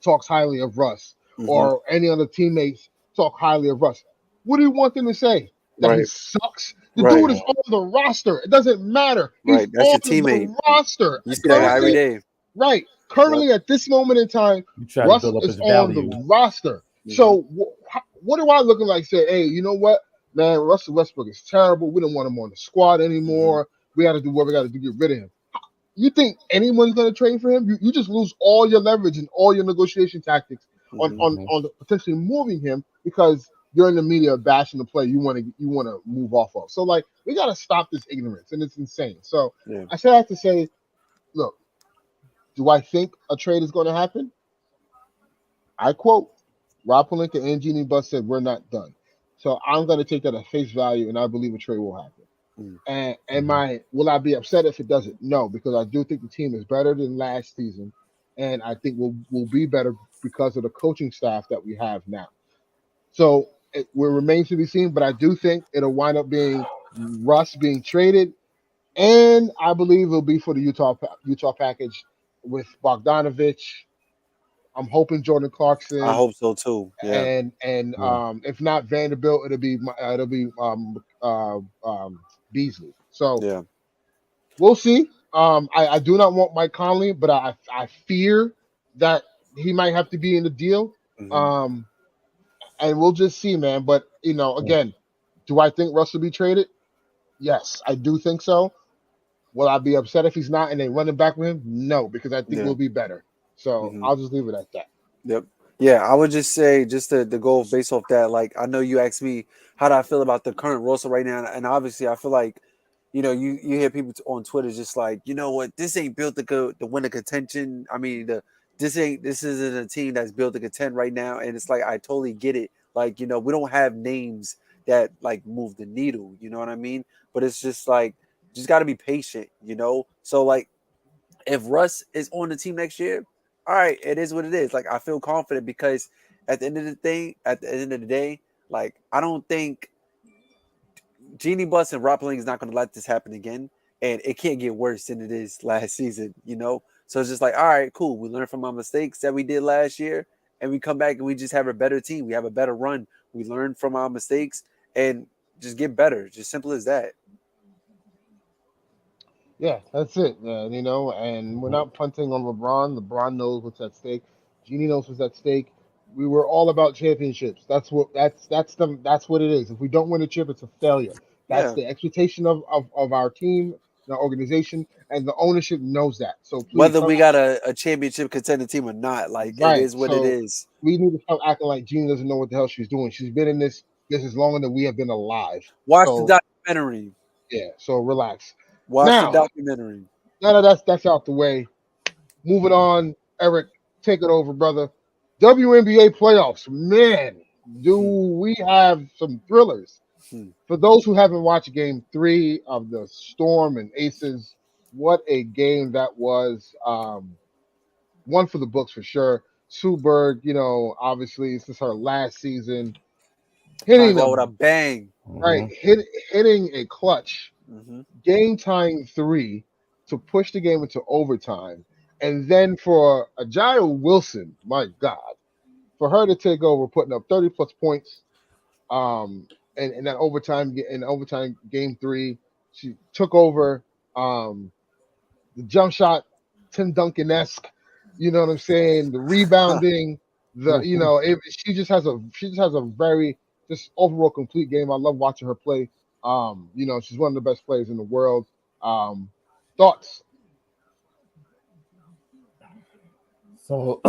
[SPEAKER 1] talks highly of Russ or any other teammates talk highly of Russ, what do you want them to say? That he sucks? The dude is on the roster. It doesn't matter. He's
[SPEAKER 2] that's your teammate.
[SPEAKER 1] The roster.
[SPEAKER 2] You see that guy every day.
[SPEAKER 1] Right. Currently, at this moment in time, Russ is on the roster. So what do I look like? Say, hey, you know what, man? Russell Westbrook is terrible. We don't want him on the squad anymore. We got to do what we got to do to get rid of him. You think anyone's going to trade for him? You just lose all your leverage and all your negotiation tactics on potentially moving him because you're in the media bashing the play you want to move off of. So like we got to stop this ignorance, and it's insane. So
[SPEAKER 2] Yeah.
[SPEAKER 1] I say I have to say, look, do I think a trade is going to happen? I quote Rob Pelinka and Jeannie Buss said we're not done. So I'm going to take that at face value, and I believe a trade will happen. And will I be upset if it doesn't? No, because I do think the team is better than last season, and I think we'll be better because of the coaching staff that we have now. So it will remain to be seen, but I do think it'll wind up being Russ being traded, and I believe it'll be for the Utah package with Bogdanovich. I'm hoping Jordan
[SPEAKER 2] I
[SPEAKER 1] Clarkson,
[SPEAKER 2] hope so too. Yeah.
[SPEAKER 1] and if not Vanderbilt, it'll be Beasley. So
[SPEAKER 2] Yeah.
[SPEAKER 1] we'll see. I do not want Mike Conley, but I fear that he might have to be in the deal.
[SPEAKER 2] Mhm.
[SPEAKER 1] And we'll just see, man. But again, do I think Russ will be traded? Yes, I do think so. Will I be upset if he's not and they run it back with him? No, because I think
[SPEAKER 2] Yeah.
[SPEAKER 1] we'll be better. So
[SPEAKER 2] Mhm.
[SPEAKER 1] I'll just leave it at that.
[SPEAKER 2] Yep. Yeah, I would just say just to go based off that, like I know you asked me how do I feel about the current roster right now, and obviously I feel like, you hear people on Twitter just like, you know what, this ain't built to go to win a contention. I mean, this isn't a team that's built to contend right now, and it's like I totally get it. Like we don't have names that like move the needle. You know what I mean? But it's just like just got to be patient. So like if Russ is on the team next year, all right, it is what it is. Like I feel confident because at the end of the day, like I don't think Jeannie Buss and Rob Pelinka is not going to let this happen again, and it can't get worse than it is last season. So it's just like, all right, cool. We learn from our mistakes that we did last year, and we come back and we just have a better team. We have a better run. We learn from our mistakes and just get better. Just simple as that.
[SPEAKER 1] Yeah, that's it, man. And we're not punting on LeBron. LeBron knows what's at stake. Jeannie knows what's at stake. We were all about championships. That's what it is. If we don't win a chip, it's a failure. That's
[SPEAKER 2] Yeah.
[SPEAKER 1] the expectation of our team, the organization, and the ownership knows that. So please
[SPEAKER 2] Whether
[SPEAKER 1] stop
[SPEAKER 2] we got a championship contending team or not, like it
[SPEAKER 1] right.
[SPEAKER 2] is what it
[SPEAKER 1] So
[SPEAKER 2] is.
[SPEAKER 1] we need to stop acting like Jeannie doesn't know what the hell she's doing. She's been in this is longer than we have been alive.
[SPEAKER 2] Watch the
[SPEAKER 1] So
[SPEAKER 2] documentary.
[SPEAKER 1] yeah, so relax.
[SPEAKER 2] Watch the
[SPEAKER 1] Now,
[SPEAKER 2] documentary.
[SPEAKER 1] now that that's out the way, moving on, Eric, take it over, brother. WNBA playoffs, man, do
[SPEAKER 2] Hmm.
[SPEAKER 1] we have some thrillers?
[SPEAKER 2] Hmm.
[SPEAKER 1] For those who haven't watched Game 3 of the Storm and Aces, what a game that was! One for the books for sure. Sue Bird, obviously this is her last season,
[SPEAKER 2] Trying to
[SPEAKER 1] hitting
[SPEAKER 2] go
[SPEAKER 1] a
[SPEAKER 2] out with a bang.
[SPEAKER 1] right, hitting a clutch
[SPEAKER 2] Hmm.
[SPEAKER 1] game tying three to push the game into overtime. And then for Ajaya Wilson, my God, for her to take over, putting up 30 plus points, in that overtime game three, she took over. The jump shot, Tim Duncan esque. You know what I'm saying? The rebounding, she just has a very just overall complete game. I love watching her play. She's one of the best players in the world. Um, Thoughts?
[SPEAKER 3] So,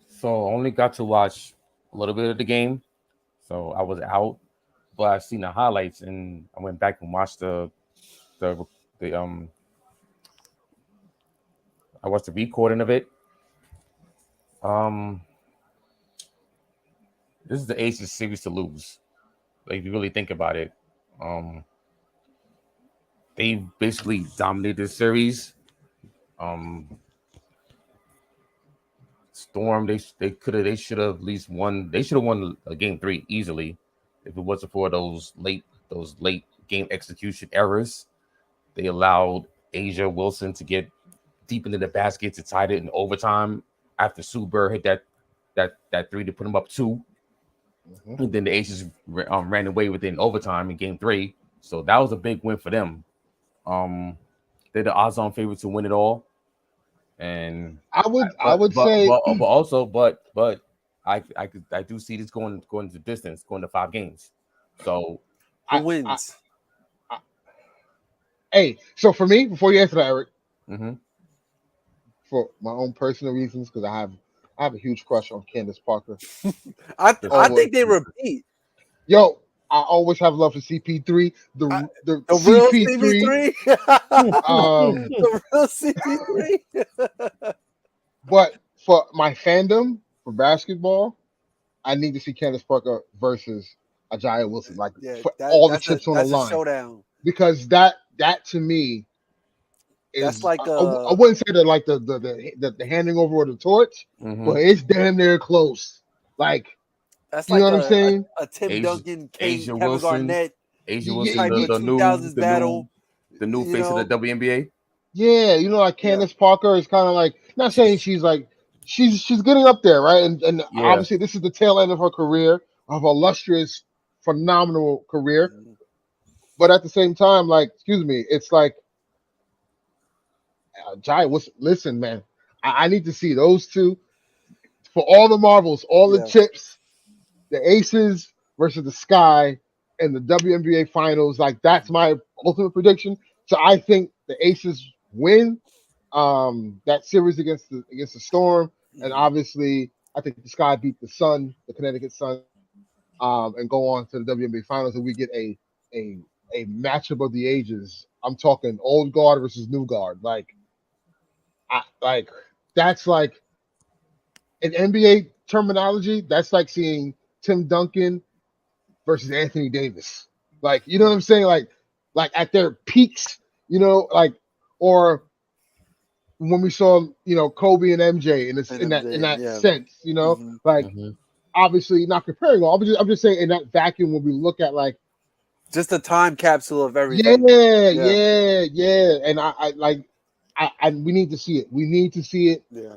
[SPEAKER 3] so I only got to watch a little bit of the game. So I was out, but I seen the highlights and I went back and watched the the I watched the recording of it. Um, this is the Aces series to lose. Like if you really think about it, um, they basically dominated the series. Um, Storm, they should have at least won. They should have won a game three easily if it wasn't for those late game execution errors. They allowed Asia Wilson to get deep into the basket to tie it in overtime after Sue Bird hit that three to put them up two.
[SPEAKER 1] Mm-hmm.
[SPEAKER 3] And then the Aces ran away within overtime in game three. So that was a big win for them. They're the odds-on favorite to win it all. And
[SPEAKER 1] I would say
[SPEAKER 3] but I do see this going to distance, going to 5 games. So
[SPEAKER 2] Who
[SPEAKER 1] I, I,
[SPEAKER 2] wins?
[SPEAKER 1] I hey, so for me, before you answer that, Eric,
[SPEAKER 3] mm-hmm,
[SPEAKER 1] for my own personal reasons, because I have I have a huge crush on Candace Parker.
[SPEAKER 2] I think they repeat.
[SPEAKER 1] Yo, I always have love for CP3. The
[SPEAKER 2] The real
[SPEAKER 1] CP3.
[SPEAKER 2] CP3. The real CP3.
[SPEAKER 1] But for my fandom for basketball, I need to see Candace Parker versus Ajaya Wilson, like
[SPEAKER 2] Yeah,
[SPEAKER 1] for all the
[SPEAKER 2] that's
[SPEAKER 1] chips on the
[SPEAKER 2] a
[SPEAKER 1] line,
[SPEAKER 2] showdown.
[SPEAKER 1] because that to me
[SPEAKER 2] That's
[SPEAKER 1] is
[SPEAKER 2] like
[SPEAKER 1] I wouldn't say that like the handing over of the torch, but it's damn near close. Like,
[SPEAKER 2] that's
[SPEAKER 1] you know
[SPEAKER 2] like
[SPEAKER 1] what I'm saying?
[SPEAKER 2] a Tim Duncan,
[SPEAKER 3] Asia
[SPEAKER 2] Kevin
[SPEAKER 3] Wilson,
[SPEAKER 2] Garnett
[SPEAKER 3] Asia
[SPEAKER 1] Yeah,
[SPEAKER 3] Wilson,
[SPEAKER 2] type of
[SPEAKER 3] the
[SPEAKER 2] 2000s battle.
[SPEAKER 3] new
[SPEAKER 2] You
[SPEAKER 3] face of the
[SPEAKER 2] know,
[SPEAKER 3] WNBA.
[SPEAKER 1] yeah, like
[SPEAKER 2] yeah.
[SPEAKER 1] Candace Parker is kind of like, not saying she's like she's getting up there, right? And
[SPEAKER 3] Yeah,
[SPEAKER 1] obviously this is the tail end of her career, of her illustrious, phenomenal career.
[SPEAKER 2] Mhm.
[SPEAKER 1] But at the same time, like, excuse me, it's like, Jai, listen, man, I need to see those two for all the marbles, all the
[SPEAKER 2] Yeah.
[SPEAKER 1] chips, the Aces versus the Sky in the WNBA Finals. Like, that's my ultimate prediction. So I think the Aces win that series against the Storm, and
[SPEAKER 2] Mhm.
[SPEAKER 1] obviously I think the Sky beat the Sun, the Connecticut Sun, and go on to the WNBA Finals, and we get a matchup of the ages. I'm talking old guard versus new guard. Like that's like, in NBA terminology, that's like seeing Tim Duncan versus Anthony Davis. Like, you know what I'm saying? Like at their peaks, like, or when we saw, Kobe and MJ in this
[SPEAKER 2] And
[SPEAKER 1] in
[SPEAKER 2] MJ,
[SPEAKER 1] that
[SPEAKER 2] yeah.
[SPEAKER 1] sense,
[SPEAKER 2] hmm
[SPEAKER 1] like, obviously not comparing all. I'm just saying in that vacuum when we look at, like,
[SPEAKER 2] Just a time capsule of
[SPEAKER 1] yeah,
[SPEAKER 2] everything. Yeah.
[SPEAKER 1] and I like, we need to see it. We need to see it.
[SPEAKER 2] Yeah.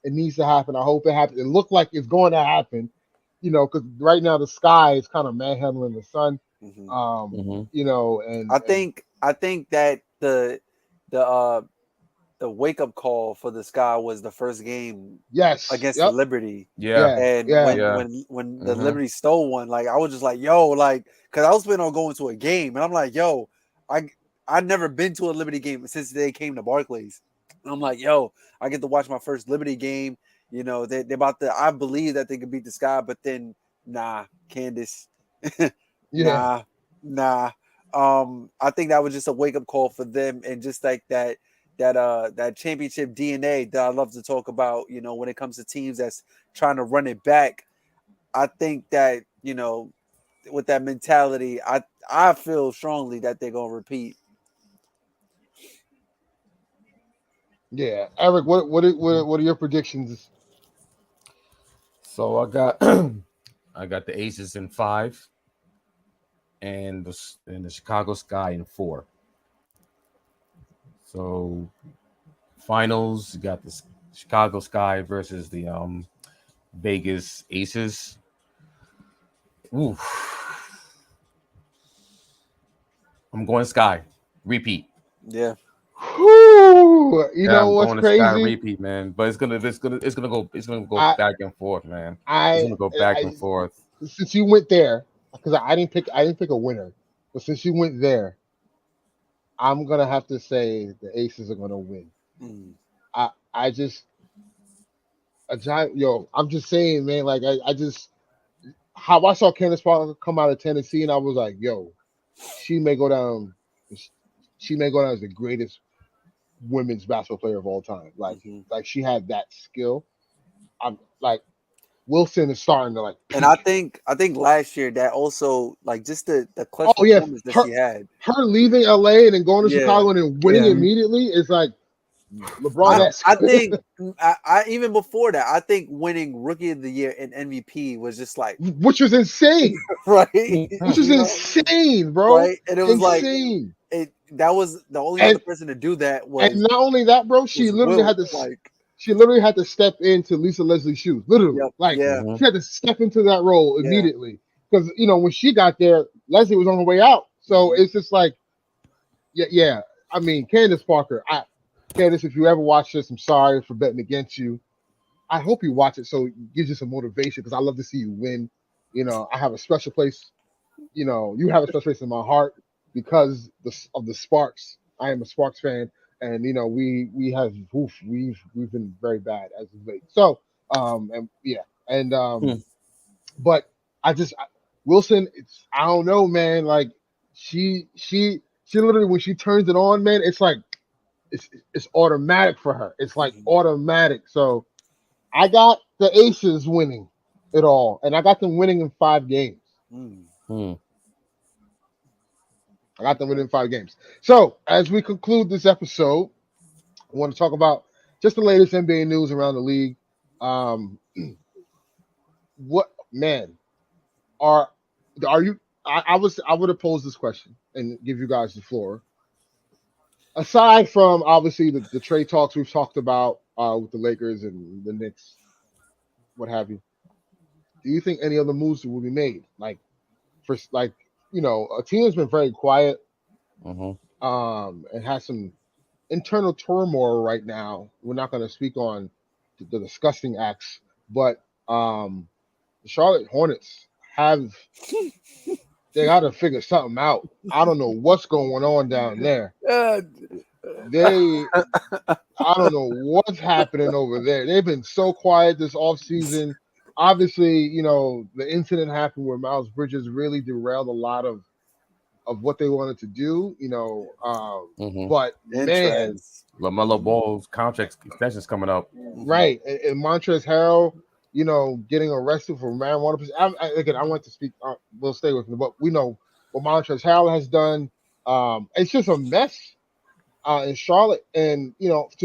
[SPEAKER 1] It needs to happen. I hope it happens. It looked like it's going to happen, because right now the Sky is kind of manhandling the Sun.
[SPEAKER 2] hmm
[SPEAKER 1] And
[SPEAKER 2] I think that the the wake up call for the Sky was the first game
[SPEAKER 1] yes,
[SPEAKER 2] against the
[SPEAKER 1] yep,
[SPEAKER 2] Liberty.
[SPEAKER 3] yeah,
[SPEAKER 1] yeah,
[SPEAKER 2] And
[SPEAKER 1] yeah,
[SPEAKER 2] when the Liberty stole one, like I was just like, yo, like, because I was planning on going to a game, and I'm like, yo, I I've never been to a Liberty game since they came to Barclays. And I'm like, yo, I get to watch my first Liberty game. They're about to. I believe that they could beat the Sky, but then nah, Candace,
[SPEAKER 1] yeah,
[SPEAKER 2] nah, nah. I think that was just a wake up call for them, and just like that championship DNA that I love to talk about, when it comes to teams that's trying to run it back. I think that, with that mentality, I feel strongly that they're gonna repeat.
[SPEAKER 1] yeah. Eric, what are your predictions?
[SPEAKER 3] So I got I got the Aces in 5, and the Chicago Sky in 4. So finals, you got the Chicago Sky versus the Vegas Aces. Ooh, I'm going Sky repeat.
[SPEAKER 2] Yeah.
[SPEAKER 1] Whew, you
[SPEAKER 3] Yeah,
[SPEAKER 1] know
[SPEAKER 3] I'm
[SPEAKER 1] what's
[SPEAKER 3] going to Sky
[SPEAKER 1] crazy?
[SPEAKER 3] repeat, man. But it's gonna go
[SPEAKER 1] I
[SPEAKER 3] back and forth, man. It's
[SPEAKER 1] I
[SPEAKER 3] gonna go back and
[SPEAKER 1] I
[SPEAKER 3] forth.
[SPEAKER 1] Since you went there, because I didn't pick a winner, but since you went there, I'm gonna have to say the Aces are gonna win.
[SPEAKER 2] Mm.
[SPEAKER 1] I just a giant yo. I'm just saying, man. Like, I just, how I saw Candace Parker come out of Tennessee, and I was like, yo, she may go down. She may go down as the greatest women's basketball player of all time.
[SPEAKER 2] hmm
[SPEAKER 1] Like she had that skill. I'm like, Wilson is starting to, like,
[SPEAKER 2] And I
[SPEAKER 1] peak.
[SPEAKER 2] think I think last year that also, like, just the clutch
[SPEAKER 1] Oh yeah,
[SPEAKER 2] performance that
[SPEAKER 1] her
[SPEAKER 2] she had.
[SPEAKER 1] her leaving LA and then going to
[SPEAKER 2] Yeah.
[SPEAKER 1] Chicago and then winning
[SPEAKER 2] Yeah.
[SPEAKER 1] immediately is like LeBron
[SPEAKER 2] I
[SPEAKER 3] Yeah,
[SPEAKER 1] esque,
[SPEAKER 2] I think I even before that, I think winning Rookie of the Year and MVP was just like
[SPEAKER 1] which was insane.
[SPEAKER 2] right,
[SPEAKER 1] Which is insane, bro.
[SPEAKER 2] right, and it was like
[SPEAKER 1] Insane.
[SPEAKER 2] that was the only other
[SPEAKER 1] And
[SPEAKER 2] person to do that
[SPEAKER 1] and
[SPEAKER 2] was
[SPEAKER 1] not only that, bro,
[SPEAKER 2] was Wilt. Like,
[SPEAKER 1] she literally had to step into Lisa Leslie's shoes. Literally.
[SPEAKER 2] yep,
[SPEAKER 1] Like,
[SPEAKER 2] yeah,
[SPEAKER 1] she had to step into that role
[SPEAKER 2] yeah,
[SPEAKER 1] immediately. Because, when she got there, Leslie was on her way out. So
[SPEAKER 2] hmm
[SPEAKER 1] it's just like, yeah. I mean, Candace Parker, Candace, if you ever watch this, I'm sorry for betting against you. I hope you watch it so it gives you some motivation, because I love to see you win. I have a special place. You have a special place in my heart because of the Sparks. I am a Sparks fan, and we have we've been very bad as of late. So But Wilson, I don't know, man. Like she literally, when she turns it on, man, it's like it's automatic for her. It's like automatic. So I got the Aces winning it all, and I got them winning in 5 games. I got them winning 5 games. So as we conclude this episode, I want to talk about just the latest NBA news around the league. What, man, are you? I would have posed this question and give you guys the floor. Aside from obviously the trade talks we've talked about with the Lakers and the Knicks, what have you, do you think any other moves will be made? Like, for like, a team has been very quiet, and has some internal turmoil right now. We're not going to speak on the disgusting acts, but the Charlotte Hornets they got to figure something out. I don't know what's going on down there. I don't know what's happening over there. They've been so quiet this offseason. Obviously, the incident happened where Miles Bridges really derailed a lot of what they wanted to do, but man,
[SPEAKER 3] LaMelo Ball's contract extension's coming up.
[SPEAKER 1] Right. And Montrezl Harrell, getting arrested for marijuana. Again, I want to speak, we'll stay with me, but we know what Montrezl Harrell has done. It's just a mess in Charlotte. And,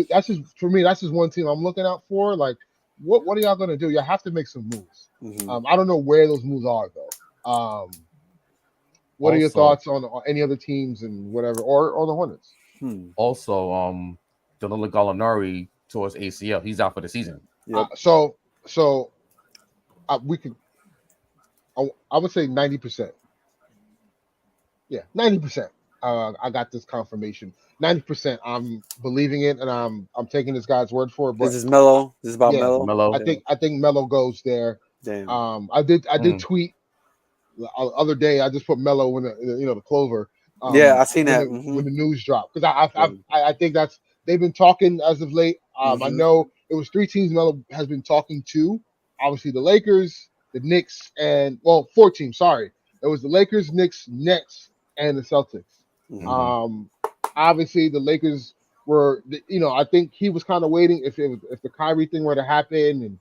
[SPEAKER 1] that's just, for me, that's just one team I'm looking out for. Like, what are y'all going to do? You have to make some moves. I don't know where those moves are, though. What are your thoughts on any other teams and whatever, or the Hornets?
[SPEAKER 3] Also, Danilo Gallinari towards ACL. He's out for the season.
[SPEAKER 1] Yep. We could. I would say 90%. Yeah, 90%. I got this confirmation. 90%. I'm believing it, and I'm taking this guy's word for it. But
[SPEAKER 2] this is Melo. This is about Melo.
[SPEAKER 1] I think Melo goes there.
[SPEAKER 2] Damn.
[SPEAKER 1] I did tweet the other day. I just put Melo in the clover.
[SPEAKER 2] I seen that
[SPEAKER 1] when the news dropped, because I think they've been talking as of late. I know it was 3 teams Melo has been talking to. Obviously, the Lakers, the Knicks, and 4 teams. Sorry, it was the Lakers, Knicks, Nets, and the Celtics. Obviously, the Lakers were, I think he was kind of waiting if the Kyrie thing were to happen, and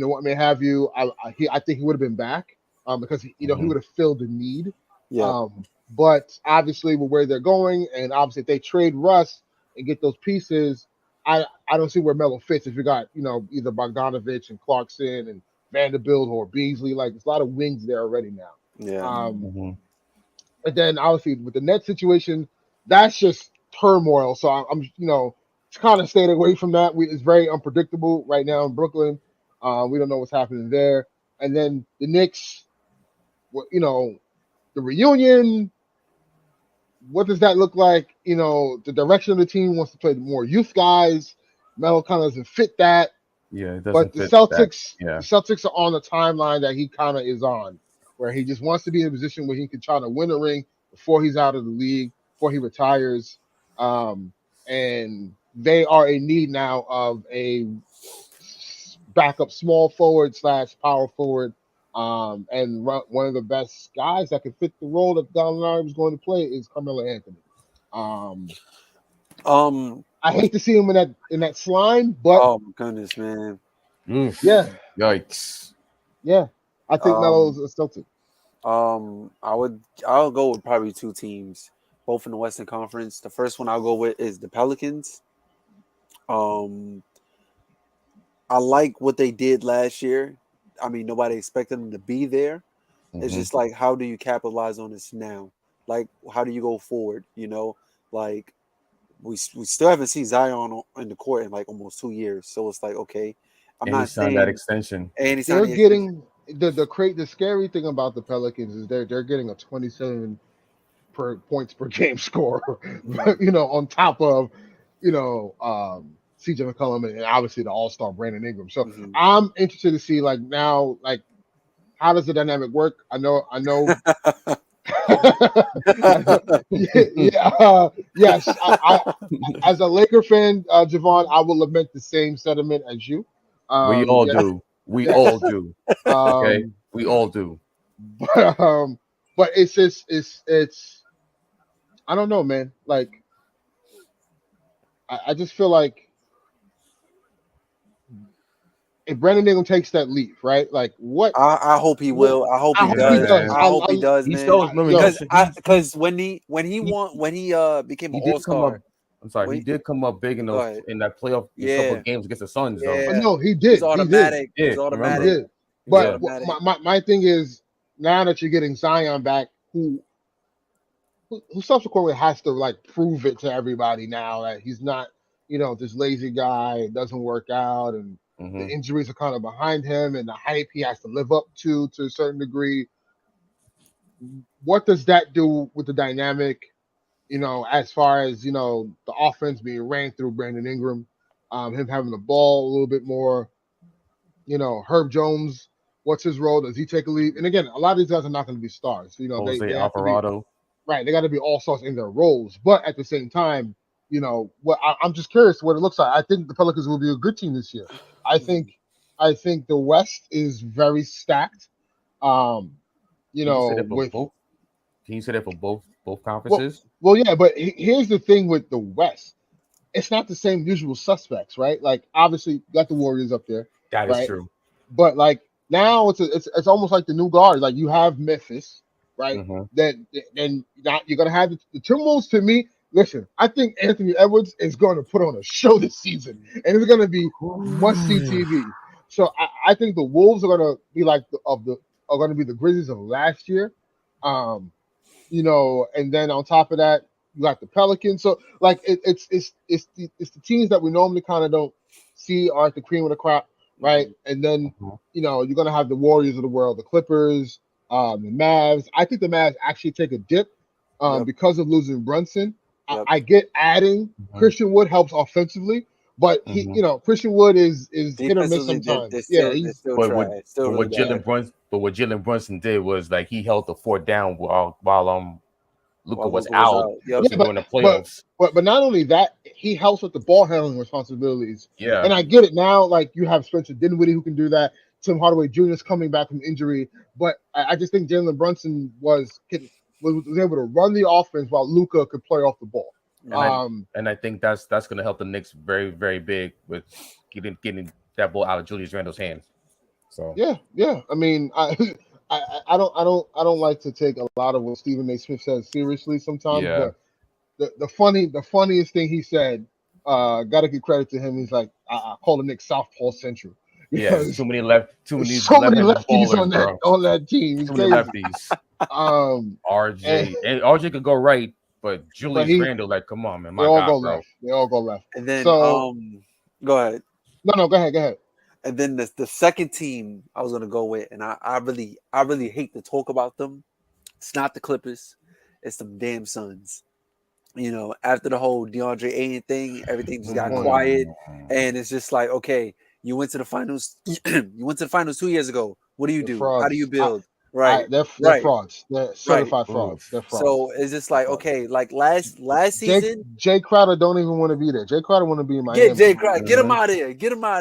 [SPEAKER 1] what may have you. I think he would have been back. Because he would have filled the need.
[SPEAKER 2] Yeah.
[SPEAKER 1] But obviously, with where they're going, and obviously if they trade Russ and get those pieces, I don't see where Melo fits. If you got either Bogdanovich and Clarkson and Vanderbilt or Beasley, like there's a lot of wings there already now.
[SPEAKER 2] Yeah.
[SPEAKER 1] And then obviously with the net situation, that's just turmoil. So I'm kind of staying away from that. It's very unpredictable right now in Brooklyn. We don't know what's happening there. And then the Knicks. The reunion, what does that look like? The direction of the team wants to play more youth guys. Melo kind of doesn't fit that.
[SPEAKER 3] Yeah, it doesn't.
[SPEAKER 1] But the Celtics, the Celtics are on the timeline that he kind of is on, where he just wants to be in a position where he can try to win a ring before he's out of the league, before he retires. And they are in need now of a backup small forward / power forward. And one of the best guys that can fit the role that Gallinari was going to play is Carmelo Anthony. I hate to see him in that slime, but
[SPEAKER 2] oh my goodness, man.
[SPEAKER 1] Yeah.
[SPEAKER 3] Yikes.
[SPEAKER 1] Yeah. I think Melo's a Celtic.
[SPEAKER 2] I'll go with probably 2 teams, both in the Western Conference. The first one I'll go with is the Pelicans. I like what they did last year. I mean, nobody expected them to be there. It's just like, how do you capitalize on this now? Like, how do you go forward? Like we still haven't seen Zion in the court in like almost 2 years. So it's like, okay, I'm not saying
[SPEAKER 3] that extension.
[SPEAKER 1] And they're getting the scary thing about the Pelicans is they're getting a 27 points per game score, on top of CJ McCollum and obviously the All-Star Brandon Ingram. So I'm interested to see now how does the dynamic work? I know. Yes. I, as a Laker fan, Javon, I will lament the same sentiment as you.
[SPEAKER 3] We all
[SPEAKER 1] Yeah.
[SPEAKER 3] do. We
[SPEAKER 1] Yeah.
[SPEAKER 3] all do. Okay,
[SPEAKER 1] Um,
[SPEAKER 3] we all do.
[SPEAKER 1] but it's just it's I don't know, man. Like I just feel like if Brandon Ingram takes that leap, right? Like what?
[SPEAKER 2] I hope he
[SPEAKER 1] what
[SPEAKER 2] will. I hope
[SPEAKER 1] I
[SPEAKER 2] he
[SPEAKER 1] hope he
[SPEAKER 2] does.
[SPEAKER 1] does.
[SPEAKER 3] Man,
[SPEAKER 2] I hope he does,
[SPEAKER 3] he
[SPEAKER 2] man.
[SPEAKER 3] shows. Remember,
[SPEAKER 1] Yo,
[SPEAKER 2] Because when he
[SPEAKER 3] he
[SPEAKER 2] became
[SPEAKER 3] he
[SPEAKER 2] an
[SPEAKER 3] did
[SPEAKER 2] all
[SPEAKER 3] come up.
[SPEAKER 2] star.
[SPEAKER 3] I'm sorry,
[SPEAKER 2] When
[SPEAKER 3] he did come up big in
[SPEAKER 2] Go
[SPEAKER 3] those
[SPEAKER 2] ahead.
[SPEAKER 3] in that playoff in a couple
[SPEAKER 2] Yeah,
[SPEAKER 3] of games against the Suns, though.
[SPEAKER 1] but
[SPEAKER 2] yeah.
[SPEAKER 1] no, he
[SPEAKER 2] He was
[SPEAKER 1] did. He did.
[SPEAKER 2] automatic. He
[SPEAKER 3] Yeah,
[SPEAKER 2] was
[SPEAKER 1] He
[SPEAKER 3] remember?
[SPEAKER 2] automatic.
[SPEAKER 1] did.
[SPEAKER 2] He was
[SPEAKER 3] Yeah,
[SPEAKER 1] But
[SPEAKER 2] automatic.
[SPEAKER 1] my thing is now that you're getting Zion back, who subsequently has to like prove it to everybody now that he's not, this lazy guy. It doesn't work out, and the
[SPEAKER 3] hmm
[SPEAKER 1] injuries are kind of behind him, and the hype he has to live up to a certain degree. What does that do with the dynamic? As far as the offense being ran through Brandon Ingram, him having the ball a little bit more. Herb Jones. What's his role? Does he take a lead? And again, a lot of these guys are not going to be stars.
[SPEAKER 3] Jose
[SPEAKER 1] They have to be
[SPEAKER 3] Alvarado.
[SPEAKER 1] right. They got to be all stars in their roles. But at the same time, I'm just curious what it looks like. I think the Pelicans will be a good team this year. I think I think the West is very stacked. Um,
[SPEAKER 3] Can you say that for
[SPEAKER 1] with
[SPEAKER 3] both? Can you say that for both
[SPEAKER 1] well,
[SPEAKER 3] conferences?
[SPEAKER 1] yeah. But here's the thing with the West. It's not the same usual suspects, right? Like obviously, you got the Warriors up there,
[SPEAKER 3] That is
[SPEAKER 1] right?
[SPEAKER 3] true.
[SPEAKER 1] But like now, it's almost like the new guard. Like you have Memphis, right?
[SPEAKER 3] hmm
[SPEAKER 1] Then not you're gonna have the Timberwolves. To me, listen, I think Anthony Edwards is going to put on a show this season, and it's going to be must see TV. So I think the Wolves are going to be like are going to be the Grizzlies of last year. Um, and then on top of that, you got the Pelicans. So like it's the teams that we normally kind of don't see are at the cream of the crop, right? And then
[SPEAKER 3] Mhm.
[SPEAKER 1] you're gonna have the Warriors of the world, the Clippers, the Mavs. I think the Mavs actually take a dip
[SPEAKER 2] Yep.
[SPEAKER 1] because of losing Brunson.
[SPEAKER 2] Yep.
[SPEAKER 1] I get adding
[SPEAKER 3] Mhm.
[SPEAKER 1] Christian Wood helps offensively, but he,
[SPEAKER 3] Mhm.
[SPEAKER 1] Christian Wood is hit or miss
[SPEAKER 2] Defensively,
[SPEAKER 1] sometimes.
[SPEAKER 2] they're
[SPEAKER 1] Yeah, he's
[SPEAKER 2] still
[SPEAKER 3] But
[SPEAKER 2] trash.
[SPEAKER 3] what
[SPEAKER 2] Still really bad.
[SPEAKER 3] What Jalen Brunson did was like he held the fort down while Luca
[SPEAKER 2] While
[SPEAKER 3] was
[SPEAKER 2] Luka was
[SPEAKER 3] out,
[SPEAKER 2] out. Yep.
[SPEAKER 1] yeah,
[SPEAKER 3] especially during the
[SPEAKER 1] but
[SPEAKER 3] playoffs.
[SPEAKER 1] but not only that, he helps with the ball handling responsibilities.
[SPEAKER 3] Yeah,
[SPEAKER 1] And I get it now. Like you have Spencer Dinwiddie who can do that. Tim Hardaway Jr. is coming back from injury, but I just think Jalen Brunson was able to run the offense while Luca could play off the ball.
[SPEAKER 3] and I
[SPEAKER 1] Um,
[SPEAKER 3] and I think that's going to help the Knicks very very big with getting that ball out of Julius Randle's hands. So
[SPEAKER 1] yeah. I mean, I don't like to take a lot of what Stephen A. Smith says seriously sometimes,
[SPEAKER 3] yeah,
[SPEAKER 1] but the funniest thing he said, got to give credit to him. He's like, I call the Knicks Southpaw Central
[SPEAKER 3] yeah. It's
[SPEAKER 1] because
[SPEAKER 3] too
[SPEAKER 1] there's
[SPEAKER 3] many
[SPEAKER 1] so many
[SPEAKER 3] left-handed
[SPEAKER 1] lefties
[SPEAKER 3] ballers,
[SPEAKER 1] on that
[SPEAKER 3] bro.
[SPEAKER 1] team. It's
[SPEAKER 3] Too many
[SPEAKER 1] crazy.
[SPEAKER 3] lefties.
[SPEAKER 1] Um, and,
[SPEAKER 3] RJ could go right, but
[SPEAKER 1] but
[SPEAKER 3] Julius Randle, like, come on, man,
[SPEAKER 1] they
[SPEAKER 3] my
[SPEAKER 1] all go
[SPEAKER 3] God, bro.
[SPEAKER 1] left. They all go left.
[SPEAKER 2] And then
[SPEAKER 1] So
[SPEAKER 2] go ahead.
[SPEAKER 1] no, go ahead.
[SPEAKER 2] And then the second team I was gonna go with, and I really hate to talk about them. It's not the Clippers, it's them damn Suns. After the whole DeAndre Ayton thing, everything just got quiet, and it's just like, okay, you went to the finals. You went to the finals 2 years ago. What do you
[SPEAKER 1] The
[SPEAKER 2] do? How do you
[SPEAKER 1] frauds.
[SPEAKER 2] build? Right,
[SPEAKER 1] They're
[SPEAKER 2] right,
[SPEAKER 1] frauds. They're
[SPEAKER 2] right.
[SPEAKER 1] certified frauds. They're frauds.
[SPEAKER 2] So it's just like, okay, like last season,
[SPEAKER 1] Jay Crowder don't even want to be there. Jay Crowder want to be in
[SPEAKER 2] get
[SPEAKER 1] Miami.
[SPEAKER 2] Jay Crowder, get him out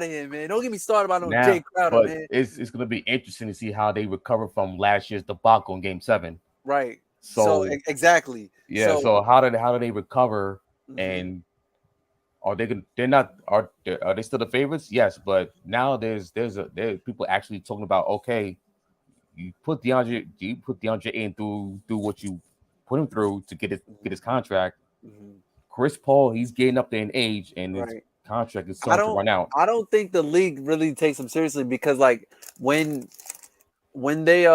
[SPEAKER 2] of here, man. Don't get me started about no Jay
[SPEAKER 3] Now,
[SPEAKER 2] Crowder,
[SPEAKER 3] but
[SPEAKER 2] man.
[SPEAKER 3] it's going to be interesting to see how they recover from last year's debacle in Game 7.
[SPEAKER 2] Right.
[SPEAKER 3] So
[SPEAKER 2] Exactly.
[SPEAKER 3] yeah,
[SPEAKER 2] So
[SPEAKER 3] so how do they recover?
[SPEAKER 2] mhm.
[SPEAKER 3] And are they gonna? They're not. Are they still the favorites? Yes, but now there's people actually talking about, okay, you put DeAndre in through what you put him through to get his contract.
[SPEAKER 2] Mhm.
[SPEAKER 3] Chris Paul, he's getting up there in age, and his
[SPEAKER 2] Right.
[SPEAKER 3] contract is starting to run out.
[SPEAKER 2] I don't think the league really takes them seriously because like when they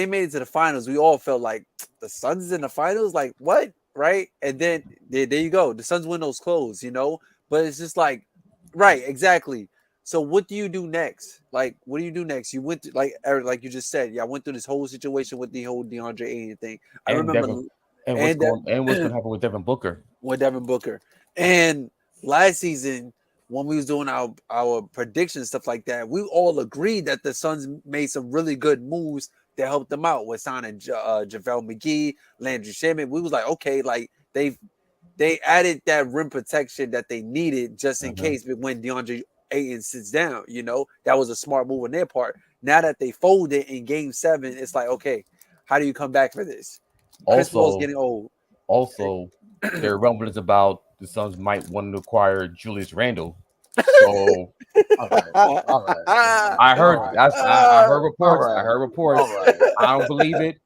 [SPEAKER 2] made it to the finals, we all felt like the Suns is in the finals, like what? Right? And then there you go. The Suns win those clothes, But it's just like, right, exactly. So what do you do next? Like, what do you do next? You went to, like Eric, like you just said, I went through this whole situation with the whole DeAndre Ayton thing. I
[SPEAKER 3] And
[SPEAKER 2] remember
[SPEAKER 3] Devin, and
[SPEAKER 2] and
[SPEAKER 3] what's going to happen with Devin Booker?
[SPEAKER 2] with Devin Booker. And last season, when we was doing our predictions, stuff like that, we all agreed that the Suns made some really good moves to help them out with signing JaVale McGee, Landry Shamet. We was like, okay, like they added that rim protection that they needed just in case when DeAndre Ayton sits down. That was a smart move on their part. Now that they folded in Game 7, it's like, okay, how do you come back for this? Chris Paul's getting old.
[SPEAKER 3] Also, there are rumblings about the Suns might want to acquire Julius Randle. So
[SPEAKER 1] all right.
[SPEAKER 3] I heard I heard reports.
[SPEAKER 1] All right.
[SPEAKER 3] I heard reports.
[SPEAKER 1] All right.
[SPEAKER 3] I don't believe it.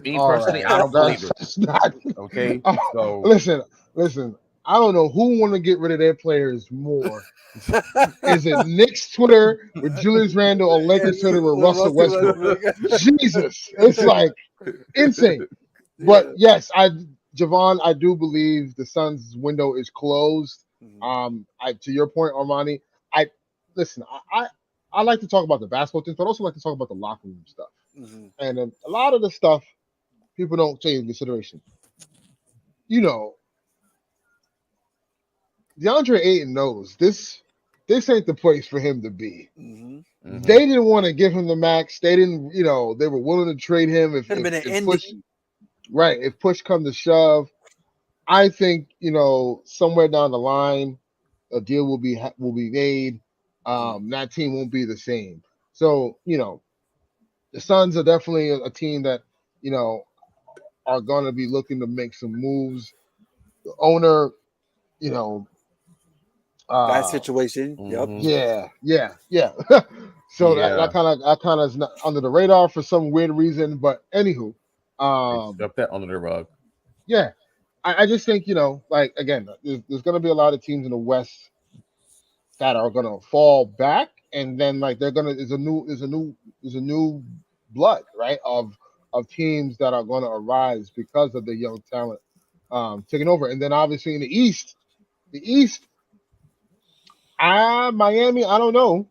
[SPEAKER 3] Me personally, I don't believe it.
[SPEAKER 1] That's not
[SPEAKER 3] Okay, so
[SPEAKER 1] listen. I don't know who want to get rid of their players more. Is it Knicks Twitter with Julius Randle or Lakers Twitter with Russell Westbrook? Jesus, it's like insane. But yes, Javon, I do believe the Suns' window is closed. To your point, Armani, I like to talk about the basketball things, but also like to talk about the locker room stuff. And then a lot of the stuff people don't take into consideration. DeAndre Ayton knows this ain't the place for him to be. They didn't want to give him the max. They didn't, they were willing to trade him if push. Right, if push come to shove. I think somewhere down the line, a deal will be made. That team won't be the same. So the Suns are definitely a team that are going to be looking to make some moves. The owner,
[SPEAKER 2] that situation.
[SPEAKER 1] Yeah. So that kind of is not under the radar for some weird reason. But anywho,
[SPEAKER 3] up that under the rug.
[SPEAKER 1] Yeah, I just think again, there's going to be a lot of teams in the West that are going to fall back, and then there's a new blood, right, of teams that are going to arise because of the young talent taking over, and then obviously in the East, Miami, I don't know.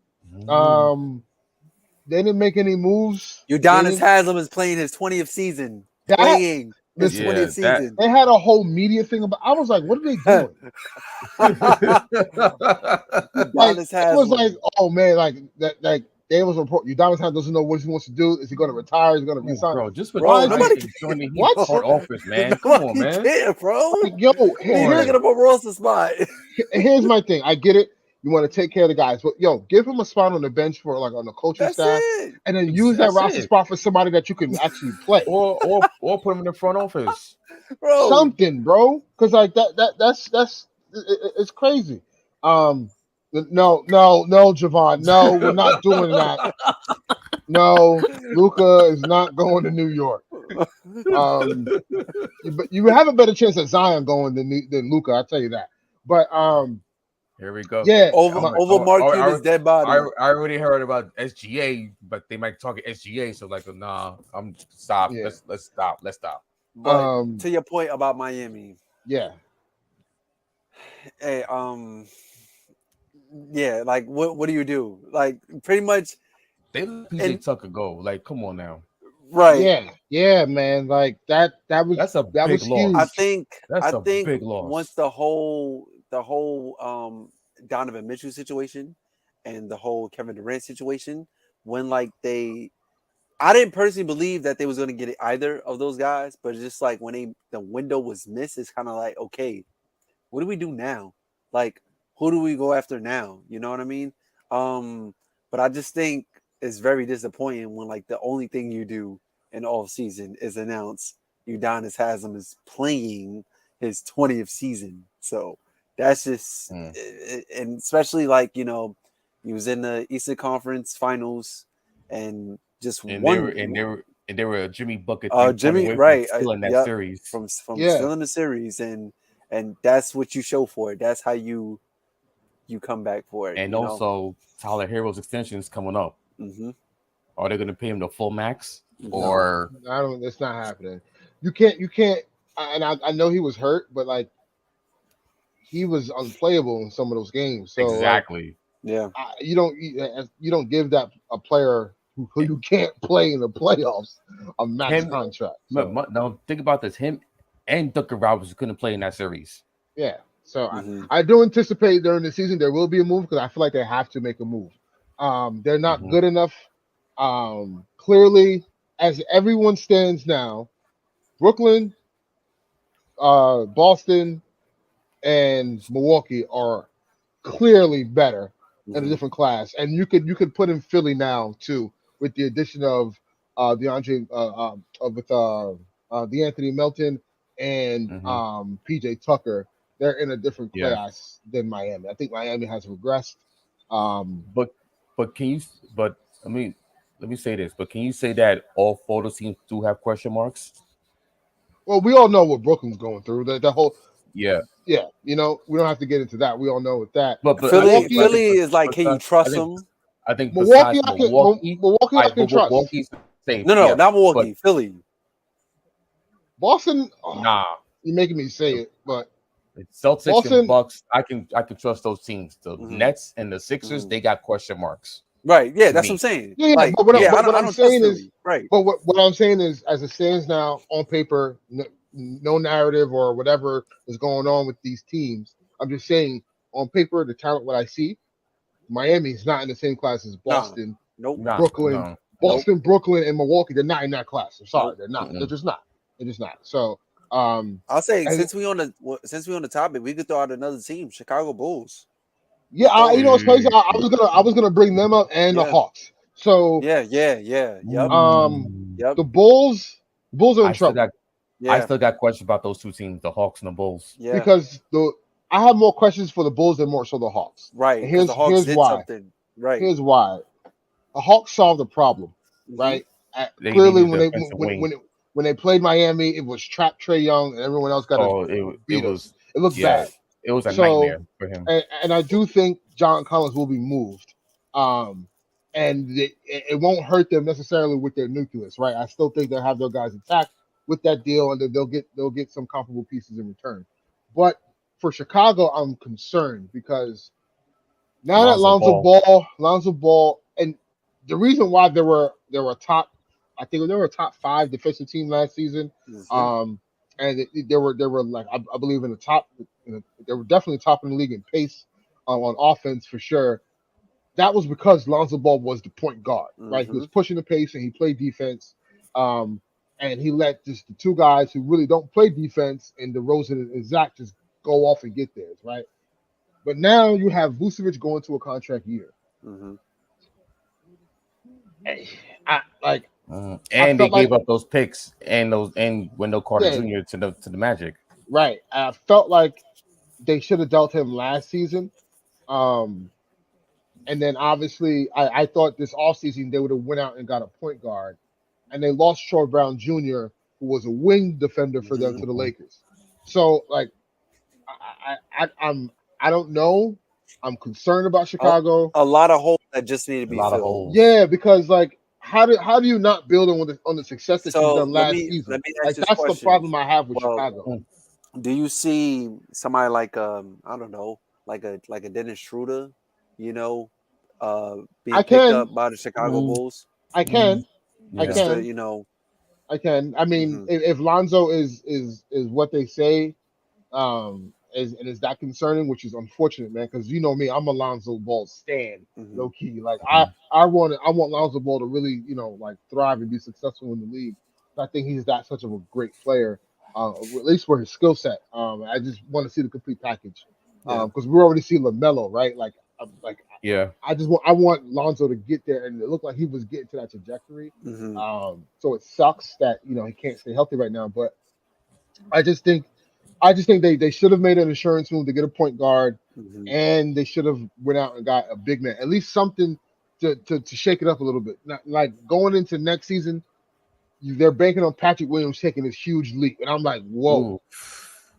[SPEAKER 1] They didn't make any moves.
[SPEAKER 2] Udonis Haslem is playing his 20th season. Playing his 20th season.
[SPEAKER 1] They had a whole media thing about. I was like, what are they doing? It was like, oh man, like they was report. Udonis Haslem doesn't know what he wants to do. Is he going to retire? Is he going to resign?
[SPEAKER 3] Bro, just with
[SPEAKER 2] nobody
[SPEAKER 3] join the Heat front office, man. Come on, man.
[SPEAKER 2] Bro.
[SPEAKER 1] Here's
[SPEAKER 2] gonna put Ross the spot.
[SPEAKER 1] Here's my thing. I get it. You want to take care of the guys, but give him a spot on the bench for on the coaching staff, and then use that roster spot for somebody that you can actually play,
[SPEAKER 3] or put him in the front office,
[SPEAKER 1] bro. Something, bro, because that's it's crazy. No, Javon, no, we're not doing that. No, Luka is not going to New York. But you have a better chance of Zion going than Luka, I'll tell you that. But
[SPEAKER 3] here we go.
[SPEAKER 1] Yeah,
[SPEAKER 2] over Marquinhos' dead body.
[SPEAKER 3] I already heard about SGA, but they might talk SGA. So nah, I'm stop. Yeah. Let's stop.
[SPEAKER 2] But to your point about Miami,
[SPEAKER 1] yeah.
[SPEAKER 2] Hey, yeah, what do you do? Pretty much,
[SPEAKER 3] they let PJ Tucker go. Come on now.
[SPEAKER 2] Right.
[SPEAKER 1] Yeah, man. That's a big loss.
[SPEAKER 2] Huge. I think
[SPEAKER 3] big loss.
[SPEAKER 2] Once the whole Donovan Mitchell situation and the whole Kevin Durant situation, when I didn't personally believe that they was going to get either of those guys, but just when the window was missed, it's kind of like, okay, what do we do now? Who do we go after now? You know what I mean? But I just think it's very disappointing when the only thing you do in off season is announce Udonis Haslem is playing his 20th season. So that's just, and especially he was in the Eastern Conference Finals and just won.
[SPEAKER 3] They were a Jimmy bucket.
[SPEAKER 2] Jimmy, right?
[SPEAKER 3] Still in that series,
[SPEAKER 2] from still in the series, and that's what you show for it. That's how you come back for it.
[SPEAKER 3] And also, Tyler Herro's extension is coming up. Are they going to pay him the full max? Or
[SPEAKER 1] I don't. It's not happening. You can't. And I know he was hurt, but he was unplayable in some of those games. So
[SPEAKER 3] exactly.
[SPEAKER 1] You don't give that a player who you can't play in the playoffs a max contract.
[SPEAKER 3] So. No, think about this. Him and Duncan Robinson couldn't play in that series.
[SPEAKER 1] Yeah. So I do anticipate during the season there will be a move because I feel like they have to make a move. They're not good enough. Clearly, as everyone stands now, Brooklyn, Boston, and Milwaukee are clearly better in a different class, and you could put in Philly now too with the addition of DeAndre with the Anthony Melton and PJ Tucker. They're in a different class than Miami. I think Miami has regressed.
[SPEAKER 3] But can you? But I mean, let me say this. But can you say that all 4 teams do have question marks?
[SPEAKER 1] Well, we all know what Brooklyn's going through. The whole
[SPEAKER 3] Yeah.
[SPEAKER 1] You know, we don't have to get into that. We all know what that.
[SPEAKER 3] But
[SPEAKER 2] Philly is like, can you trust them?
[SPEAKER 3] I think
[SPEAKER 1] Milwaukee,
[SPEAKER 3] Milwaukee,
[SPEAKER 1] I can trust.
[SPEAKER 3] Milwaukee's safe.
[SPEAKER 2] No, not Milwaukee. Philly.
[SPEAKER 1] Boston.
[SPEAKER 3] Nah,
[SPEAKER 1] you're making me say it, but
[SPEAKER 3] Celtics
[SPEAKER 1] Boston,
[SPEAKER 3] and Bucks, I can trust those teams. The Nets and the Sixers, they got question marks.
[SPEAKER 2] Right. Yeah, that's what I'm saying.
[SPEAKER 1] Yeah,
[SPEAKER 2] like,
[SPEAKER 1] but what I'm saying is
[SPEAKER 2] right.
[SPEAKER 1] But what I'm saying is, as it stands now on paper, no narrative or whatever is going on with these teams. I'm just saying on paper, the talent what I see, Miami's not in the same class as Boston, Brooklyn, Boston, Brooklyn, and Milwaukee. They're not in that class. I'm sorry, they're not. They're just not. They're just not. So
[SPEAKER 2] I'll say since we on the topic, we could throw out another team, Chicago Bulls.
[SPEAKER 1] Yeah, you know it's crazy. I was gonna bring them up and the Hawks. So
[SPEAKER 2] yeah. Yep.
[SPEAKER 1] The Bulls are in trouble.
[SPEAKER 3] I still got questions about those 2 teams, the Hawks and the Bulls.
[SPEAKER 2] Yeah.
[SPEAKER 1] Because I have more questions for the Bulls than more so the Hawks.
[SPEAKER 2] Right.
[SPEAKER 1] And here's why.
[SPEAKER 2] Something. Right.
[SPEAKER 1] Here's why. The Hawks solved the problem. Right. Clearly, when they played Miami, it was trap Trae Young, and everyone else got beat us. It looked bad.
[SPEAKER 3] It was a nightmare for him.
[SPEAKER 1] And I do think John Collins will be moved. And it won't hurt them necessarily with their nucleus, right? I still think they'll have their guys intact with that deal, and then they'll get some comparable pieces in return. But for Chicago, I'm concerned because now that Lonzo Ball, and the reason why they were top, I think they were a top 5 defensive team last season. And they were like I believe in the top. They were definitely top in the league in pace on offense for sure. That was because Lonzo Ball was the point guard, right? He was pushing the pace and he played defense. And he let just the 2 guys who really don't play defense and DeRozan and Zach just go off and get theirs, right? But now you have Vucevic going to a contract year.
[SPEAKER 3] And they gave up those picks and Wendell Carter Jr. to the Magic.
[SPEAKER 1] Right. I felt like they should have dealt him last season. And then obviously I thought this offseason they would have went out and got a point guard. And they lost Troy Brown Jr., who was a wing defender for them to the Lakers. So like I don't know. I'm concerned about Chicago.
[SPEAKER 2] A lot of holes that just need to be filled.
[SPEAKER 1] Yeah, because like how do you not build on the success that you've done last season? Like that's the problem I have with Chicago.
[SPEAKER 2] Do you see somebody like I don't know, like a Dennis Schroeder, being picked up by the Chicago Bulls?
[SPEAKER 1] I can.
[SPEAKER 2] I
[SPEAKER 1] can. I mean, if Lonzo is what they say, is that concerning, which is unfortunate, man, because you know me, I'm a Lonzo Ball stan, low key. Like I want Lonzo Ball to really, like thrive and be successful in the league. I think he's that such of a great player, at least for his skill set. I just want to see the complete package, because we already see LaMelo, right? I want Lonzo to get there, and it looked like he was getting to that trajectory. So it sucks that he can't stay healthy right now, but I just think they should have made an insurance move to get a point guard, and they should have went out and got a big man, at least something to shake it up a little bit. Not, like going into next season, they're banking on Patrick Williams taking this huge leap, and I'm like, whoa.
[SPEAKER 3] Ooh,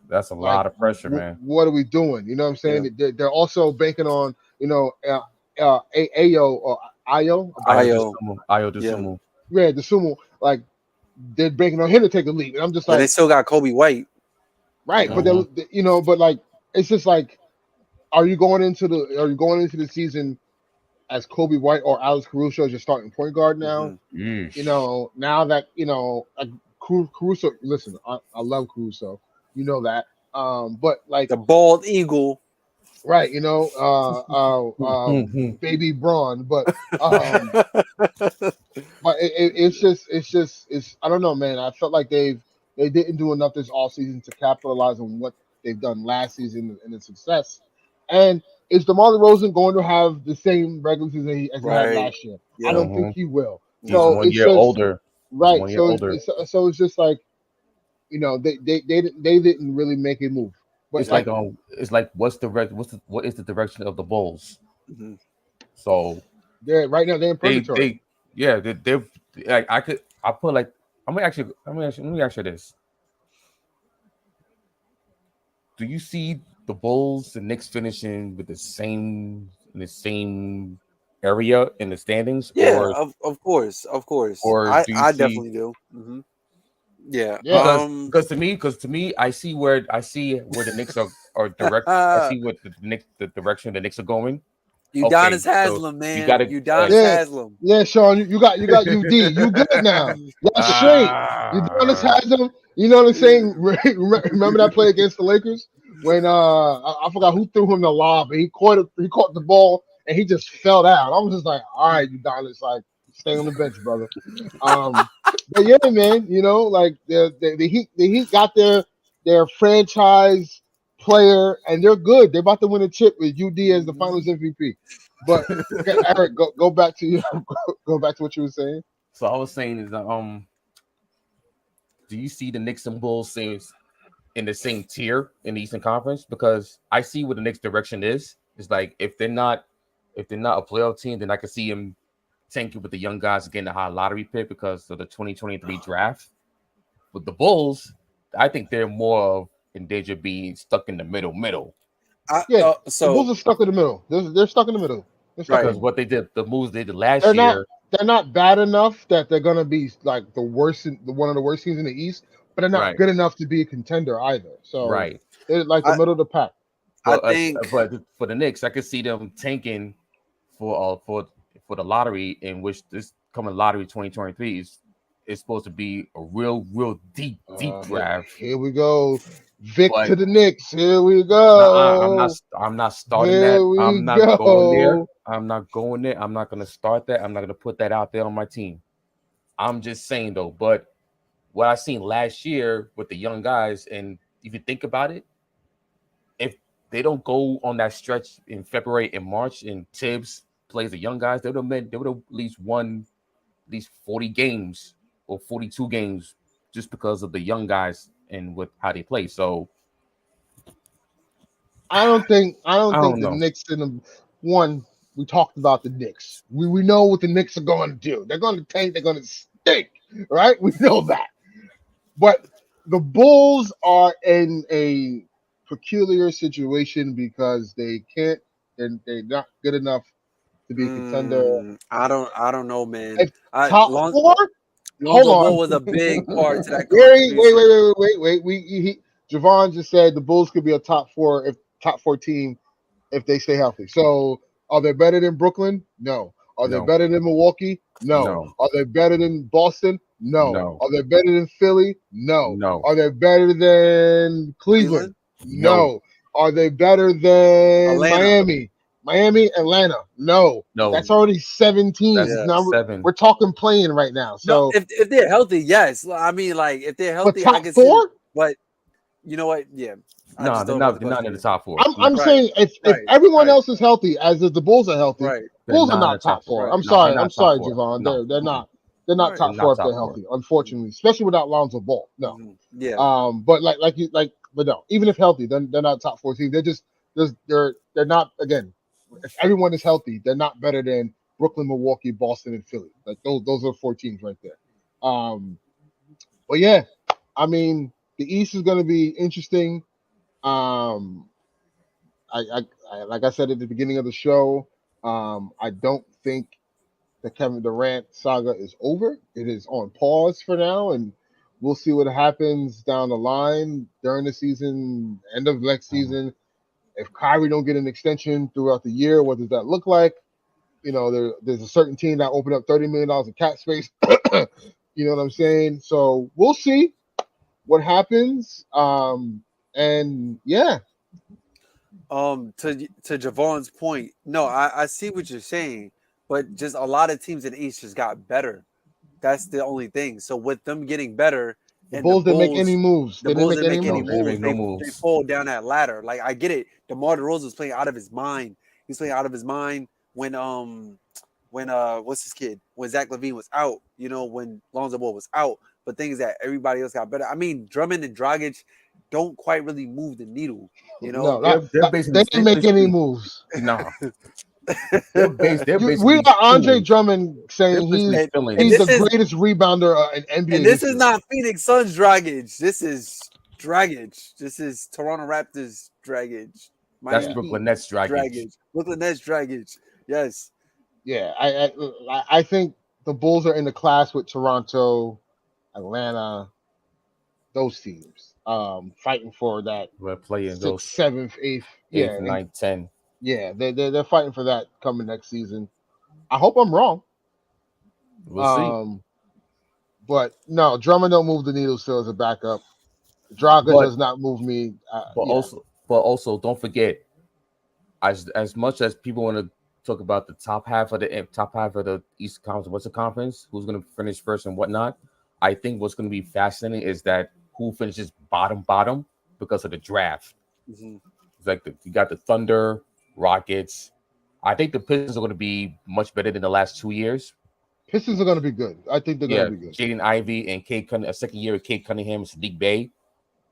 [SPEAKER 3] that's a lot of pressure, man.
[SPEAKER 1] What are we doing? You know what I'm saying? Yeah. They're also banking on Ayo
[SPEAKER 3] Dosunmu.
[SPEAKER 1] Yeah, Dosunmu. Like they're banking on him to take a leap, and I'm just like,
[SPEAKER 2] they still got Kobe White,
[SPEAKER 1] right? But but like it's just like, are you going into the season as Kobe White or Alex Caruso as your starting point guard now? Now that Caruso. Listen, I love Caruso. You know that. But like
[SPEAKER 2] the bald eagle,
[SPEAKER 1] right? Baby Braun. But but it's just I don't know, man. I felt like they didn't do enough this offseason to capitalize on what they've done last season and its success. And is DeMar DeRozan going to have the same regular season as he had
[SPEAKER 2] Right.
[SPEAKER 1] last year?
[SPEAKER 2] Yeah.
[SPEAKER 1] I don't think he will.
[SPEAKER 3] He's
[SPEAKER 1] So
[SPEAKER 3] 1
[SPEAKER 1] it's
[SPEAKER 3] year
[SPEAKER 1] just
[SPEAKER 3] older.
[SPEAKER 1] right.
[SPEAKER 3] 1 year
[SPEAKER 1] So
[SPEAKER 3] older.
[SPEAKER 1] it's just like, they didn't really make a move. But
[SPEAKER 3] It's like what is the direction of the Bulls?
[SPEAKER 2] Mhm.
[SPEAKER 3] So
[SPEAKER 1] they're right now they're in purgatory.
[SPEAKER 3] they've like I put like let me ask you this. Do you see the Bulls, the Knicks finishing with the same area in the standings,
[SPEAKER 2] Yeah, of course.
[SPEAKER 3] or do you
[SPEAKER 2] I
[SPEAKER 3] see
[SPEAKER 2] definitely do. Yeah.
[SPEAKER 1] Yeah.
[SPEAKER 3] because to me I see where the Knicks are direct. I see what the direction the Knicks are going. Okay,
[SPEAKER 2] Udonis
[SPEAKER 3] so
[SPEAKER 2] Haslam,
[SPEAKER 3] you
[SPEAKER 2] man.
[SPEAKER 3] got to
[SPEAKER 2] Udonis
[SPEAKER 1] Yeah,
[SPEAKER 2] Haslam.
[SPEAKER 1] yeah, Sean, you got UD. You good now. Y'all straight. Udonis has them. You know what I'm saying? Remember that play against the Lakers when I forgot who threw him the lob, and he caught the ball and he just fell down. I was just like, all right, Udonis, like stay on the bench, brother. But yeah, man, like the Heat got their franchise player, and they're good. They're about to win a chip with UD as the Finals MVP. But okay, Eric, go back to you. Go back to what you were saying.
[SPEAKER 3] So I was saying is do you see the Knicks and Bulls seems in the same tier in the Eastern Conference? Because I see what the Knicks direction is. It's like if they're not a playoff team, then I can see them tanking with the young guys getting a high lottery pick because of the 2023 draft. With the Bulls, I think they're more in danger of being stuck in the middle.
[SPEAKER 1] Yeah, the
[SPEAKER 2] So
[SPEAKER 1] Bulls are stuck in the middle. They're stuck in the middle. They're stuck in
[SPEAKER 2] right.
[SPEAKER 1] the
[SPEAKER 3] Because
[SPEAKER 1] middle.
[SPEAKER 3] what they did, the moves they did last
[SPEAKER 1] They're not
[SPEAKER 3] year,
[SPEAKER 1] they're not bad enough that they're gonna be like one of the worst teams in the East, but they're not
[SPEAKER 3] right,
[SPEAKER 1] good enough to be a contender either. So
[SPEAKER 3] right.
[SPEAKER 1] they're like the
[SPEAKER 2] I
[SPEAKER 1] middle of the pack.
[SPEAKER 2] I
[SPEAKER 3] But
[SPEAKER 2] think
[SPEAKER 3] for the Knicks, I could see them tanking for the lottery, in which this coming lottery 2023 is supposed to be a real deep draft.
[SPEAKER 1] Here we go. Vic
[SPEAKER 3] But
[SPEAKER 1] to the Knicks. Here we
[SPEAKER 3] nah,
[SPEAKER 1] go.
[SPEAKER 3] I'm not starting
[SPEAKER 1] Here
[SPEAKER 3] that.
[SPEAKER 1] we
[SPEAKER 3] I'm not going there.
[SPEAKER 1] go.
[SPEAKER 3] I'm not going there. I'm not gonna start that. I'm not gonna put that out there on my team. I'm just saying though, but what I seen last year with the young guys, and if you think about it, if they don't go on that stretch in February and March, and Tibbs plays the young guys, they would have at least won at least 40 games or 42 games just because of the young guys and with how they play. So
[SPEAKER 1] I don't think
[SPEAKER 3] I don't
[SPEAKER 1] the
[SPEAKER 3] know.
[SPEAKER 1] Knicks in the one. We talked about the Knicks. We know what the Knicks are going to do. They're going to tank. They're going to stink, right? We know that. But the Bulls are in a peculiar situation because they can't. They're not good enough to be a contender.
[SPEAKER 2] I don't know, man.
[SPEAKER 1] If top four, hold
[SPEAKER 2] Lonzo Ball
[SPEAKER 1] on.
[SPEAKER 2] was a big part to that
[SPEAKER 1] Wait,
[SPEAKER 2] contribution.
[SPEAKER 1] wait. Javon just said the Bulls could be a top four team if they stay healthy. So are they better than Brooklyn? No. Are they
[SPEAKER 3] No,
[SPEAKER 1] better than Milwaukee? No.
[SPEAKER 3] no,
[SPEAKER 1] Are they better than Boston? No.
[SPEAKER 3] no,
[SPEAKER 1] Are they better than Philly? No.
[SPEAKER 3] no,
[SPEAKER 1] Are they better than Cleveland?
[SPEAKER 2] Cleveland,
[SPEAKER 3] no,
[SPEAKER 1] No. Are they better than
[SPEAKER 2] Atlanta.
[SPEAKER 1] Miami? Miami, Atlanta? No.
[SPEAKER 3] no.
[SPEAKER 1] That's already 7 teams.
[SPEAKER 3] That's
[SPEAKER 2] Yeah.
[SPEAKER 1] Now
[SPEAKER 3] seven.
[SPEAKER 1] we're talking playing right now.
[SPEAKER 2] No,
[SPEAKER 1] So,
[SPEAKER 2] if they're healthy, yes. I mean, like if they're
[SPEAKER 1] but
[SPEAKER 2] healthy, I
[SPEAKER 1] top
[SPEAKER 2] can see.
[SPEAKER 1] four?
[SPEAKER 2] But you know what? Yeah, I
[SPEAKER 3] No,
[SPEAKER 2] just don't know what the
[SPEAKER 3] they're not
[SPEAKER 2] question
[SPEAKER 3] in the
[SPEAKER 2] is.
[SPEAKER 3] top four.
[SPEAKER 1] I'm
[SPEAKER 3] No,
[SPEAKER 2] Right,
[SPEAKER 1] saying if
[SPEAKER 2] right,
[SPEAKER 1] everyone
[SPEAKER 2] right,
[SPEAKER 1] else is healthy, as if the Bulls are healthy,
[SPEAKER 2] right,
[SPEAKER 3] they're
[SPEAKER 1] Bulls are
[SPEAKER 3] not in the
[SPEAKER 1] not
[SPEAKER 3] top
[SPEAKER 1] top
[SPEAKER 3] four.
[SPEAKER 1] four.
[SPEAKER 2] right,
[SPEAKER 1] I'm
[SPEAKER 3] No, they're
[SPEAKER 1] sorry. I'm
[SPEAKER 3] not top
[SPEAKER 1] sorry,
[SPEAKER 3] four.
[SPEAKER 1] Javon.
[SPEAKER 3] No,
[SPEAKER 1] They're not
[SPEAKER 2] right.
[SPEAKER 3] they're
[SPEAKER 1] top four
[SPEAKER 3] not
[SPEAKER 1] if they're
[SPEAKER 3] top four.
[SPEAKER 1] healthy, unfortunately, especially without Lonzo Ball. No.
[SPEAKER 2] Yeah.
[SPEAKER 1] But but no, even if healthy, then they're not top 14. They're not, again, if everyone is healthy, they're not better than Brooklyn, Milwaukee, Boston, and Philly. Like those are 4 teams right there. But yeah, I mean, the East is gonna be interesting. Um like I said at the beginning of the show, I don't think the Kevin Durant saga is over. It is on pause for now, and we'll see what happens down the line during the season, end of next season. If Kyrie don't get an extension throughout the year, what does that look like? There's a certain team that opened up $30 million in cap space. You know what I'm saying? So we'll see what happens. And yeah,
[SPEAKER 2] To Javon's point, no, I see what you're saying, but just a lot of teams in the East just got better. That's the only thing. So with them getting better
[SPEAKER 1] the
[SPEAKER 2] and the
[SPEAKER 1] Bulls didn't make any
[SPEAKER 2] Bulls,
[SPEAKER 1] moves.
[SPEAKER 2] the
[SPEAKER 1] They didn't
[SPEAKER 2] Bulls
[SPEAKER 1] make
[SPEAKER 2] didn't
[SPEAKER 1] any
[SPEAKER 2] make any
[SPEAKER 3] No, they
[SPEAKER 1] moves.
[SPEAKER 3] didn't
[SPEAKER 2] moves.
[SPEAKER 3] make no
[SPEAKER 2] They
[SPEAKER 3] moves.
[SPEAKER 2] fall down that ladder. Like I get it. DeMar DeRozan was playing out of his mind. He's playing out of his mind when what's his kid? When Zach LaVine was out, when Lonzo Ball was out, but things that everybody else got better. I mean, Drummond and Dragic don't quite really move the needle,
[SPEAKER 1] No,
[SPEAKER 3] they're basically
[SPEAKER 1] they didn't make any moves.
[SPEAKER 3] Nah. They're basically
[SPEAKER 1] We got Andre
[SPEAKER 3] filling.
[SPEAKER 1] Drummond saying
[SPEAKER 3] They're filling.
[SPEAKER 1] he's the greatest rebounder in NBA.
[SPEAKER 2] And this is not Phoenix Suns Dragic. This is Dragic. This is Toronto Raptors Dragic.
[SPEAKER 3] That's Brooklyn Nets Dragic.
[SPEAKER 2] Brooklyn Nets Dragic. Yes.
[SPEAKER 1] Yeah, I think the Bulls are in the class with Toronto, Atlanta, those teams, fighting for that.
[SPEAKER 3] We're playing
[SPEAKER 1] 6th, 7th, 8th,
[SPEAKER 3] 9th, 10.
[SPEAKER 1] Yeah, they're fighting for that coming next season. I hope I'm wrong.
[SPEAKER 3] We'll see.
[SPEAKER 1] But no, Drummond don't move the needle still as a backup. Dragic does not move me.
[SPEAKER 3] Also, don't forget, as much as people want to talk about the top half of the East Conference, what's the conference, who's going to finish first and whatnot. I think what's going to be fascinating is that who finishes bottom because of the draft.
[SPEAKER 2] Mm-hmm.
[SPEAKER 3] It's like you got the Thunder, Rockets. I think the Pistons are going to be much better than the last 2 years.
[SPEAKER 1] Pistons are going to be good. I think they're going to be good.
[SPEAKER 3] Jaden Ivey and a second year with Kate Cunningham and Sadiq Bey.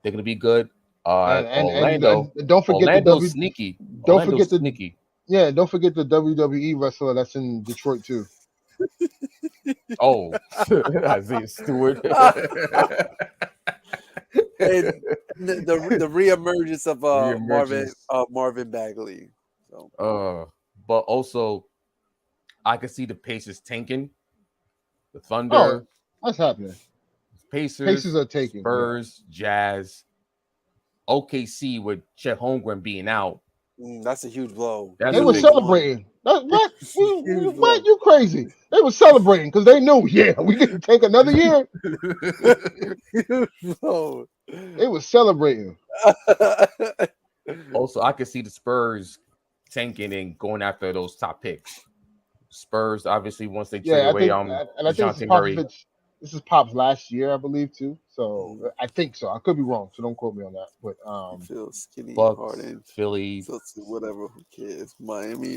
[SPEAKER 3] They're going to be good. Orlando.
[SPEAKER 1] And don't forget
[SPEAKER 3] Orlando's sneaky. Sneaky.
[SPEAKER 1] Yeah, don't forget the WWE wrestler that's in Detroit too.
[SPEAKER 3] Oh, Isaiah Stewart.
[SPEAKER 2] And the reemergence of Marvin Bagley. So.
[SPEAKER 3] But also, I can see the Pacers tanking. The Thunder.
[SPEAKER 1] What's happening?
[SPEAKER 3] Pacers
[SPEAKER 1] are taking.
[SPEAKER 3] Spurs, Jazz, OKC with Chet Holmgren being out.
[SPEAKER 2] That's a huge blow.
[SPEAKER 1] They were celebrating. What? You crazy? They were celebrating because they knew, we can take another year. They were celebrating.
[SPEAKER 3] Also, I could see the Spurs tanking and going after those top picks. Spurs, obviously, once they trade away
[SPEAKER 1] I think this is Pop's last year, I believe, too. So I think so. I could be wrong, so don't quote me on that. But
[SPEAKER 2] Phil Skinny,
[SPEAKER 3] Bucks,
[SPEAKER 2] Harden,
[SPEAKER 3] Philly,
[SPEAKER 2] whatever. Who cares? Miami.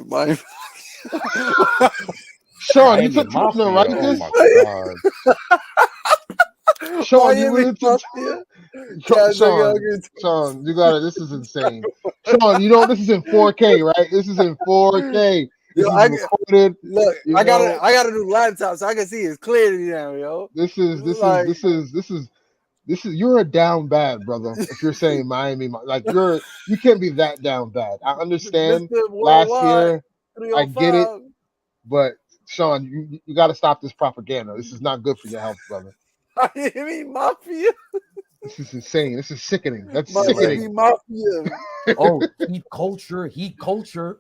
[SPEAKER 1] Sean, you took time to write this.
[SPEAKER 3] Oh my
[SPEAKER 1] God. Sean, you really took Sean, you got it. This is insane. Sean, this is in 4K, right? This is in 4K.
[SPEAKER 2] Yo, I got a new laptop, so I can see it's clear to me now, yo.
[SPEAKER 1] This is you're a down bad, brother. If you're saying Miami, like you can't be that down bad. I understand last year, I get it, but Sean, you got to stop this propaganda. This is not good for your health, brother.
[SPEAKER 2] I mean mafia.
[SPEAKER 1] This is insane. This is sickening. That's
[SPEAKER 2] sickening. Mafia.
[SPEAKER 3] Oh, heat culture.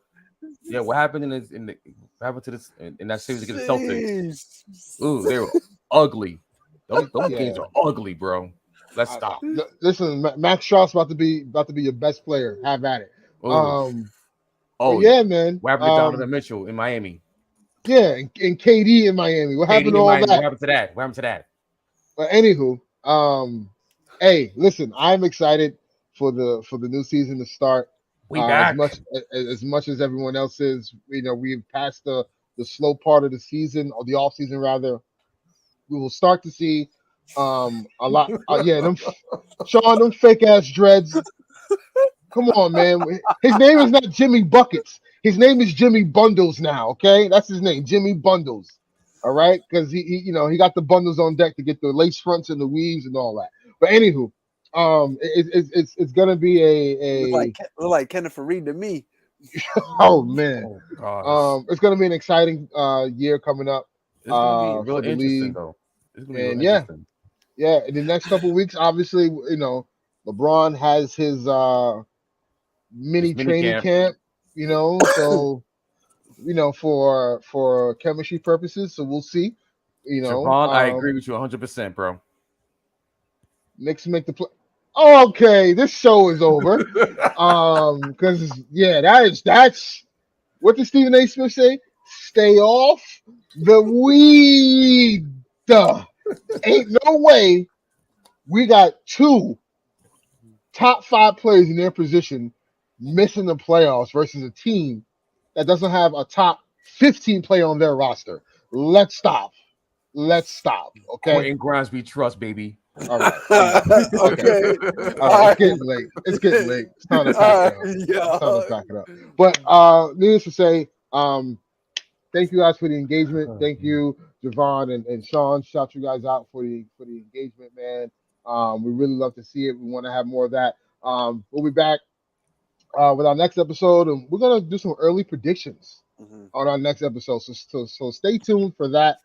[SPEAKER 3] Yeah, what happened in that series against the Celtics? Ooh, they were ugly. Those games are ugly, bro. Let's stop.
[SPEAKER 1] Listen, Max Strauss about to be your best player. Have at it.
[SPEAKER 3] But
[SPEAKER 1] yeah, man.
[SPEAKER 3] What happened to Donovan Mitchell in Miami?
[SPEAKER 1] Yeah, and KD in Miami. What happened to all that?
[SPEAKER 3] What happened to that?
[SPEAKER 1] But anywho, hey, listen, I'm excited for the new season to start.
[SPEAKER 3] We back.
[SPEAKER 1] As much as everyone else is, we've passed the slow part of the season, or the off season rather. We will start to see a lot. Sean, them fake ass dreads. Come on, man. His name is not Jimmy Buckets. His name is Jimmy Bundles now. Okay, that's his name, Jimmy Bundles. All right, because he got the bundles on deck to get the lace fronts and the weaves and all that. But anywho. It's gonna be a
[SPEAKER 2] look like Kenneth Fareed to me.
[SPEAKER 1] Oh man,
[SPEAKER 3] it's
[SPEAKER 1] gonna be an exciting year coming up.
[SPEAKER 3] It's gonna be really interesting though. It's gonna be interesting.
[SPEAKER 1] Yeah. In the next couple of weeks, obviously, LeBron has his mini training camp. So for chemistry purposes. So we'll see.
[SPEAKER 3] LeBron, I agree with you 100%, bro.
[SPEAKER 1] Knicks make the play. Okay, this show is over. Because that's what did Stephen A. Smith say? Stay off the weed. Ain't no way we got two top 5 players in their position missing the playoffs versus a team that doesn't have a top 15 player on their roster. Let's stop. Let's stop. Okay.
[SPEAKER 3] Quentin Grimes, we trust, baby.
[SPEAKER 1] All right. Okay. All right. It's getting late. It's getting late. It's time to pack it up. It's time to pack it up. But needless to say, thank you guys for the engagement. Thank you, Javon and Sean. Shout you guys out for the engagement, man. We really love to see it. We want to have more of that. We'll be back with our next episode, and we're gonna do some early predictions on our next episode. So stay tuned for that.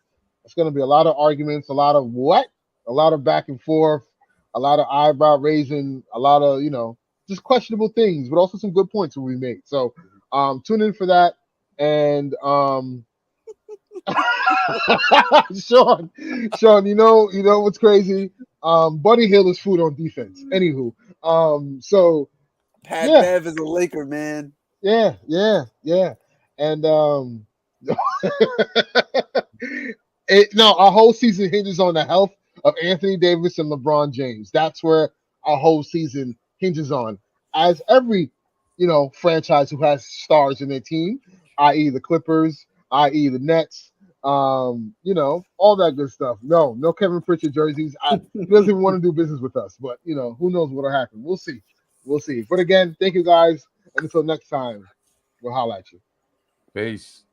[SPEAKER 1] It's gonna be a lot of arguments, a lot of back and forth, a lot of eyebrow raising, a lot of just questionable things, but also some good points will be made. So tune in for that. And Sean, you know what's crazy? Buddy Hield is food on defense. Anywho, so
[SPEAKER 2] Pat Bev is a Laker, man.
[SPEAKER 1] Yeah. And our whole season hinges on the health of Anthony Davis and LeBron James. That's where our whole season hinges on. As every franchise who has stars in their team, i.e. the Clippers, i.e. the Nets, all that good stuff. No Kevin Pritchard jerseys. He doesn't even want to do business with us, but who knows what'll happen. We'll see. But again, thank you guys. And until next time, we'll holler at you.
[SPEAKER 3] Peace.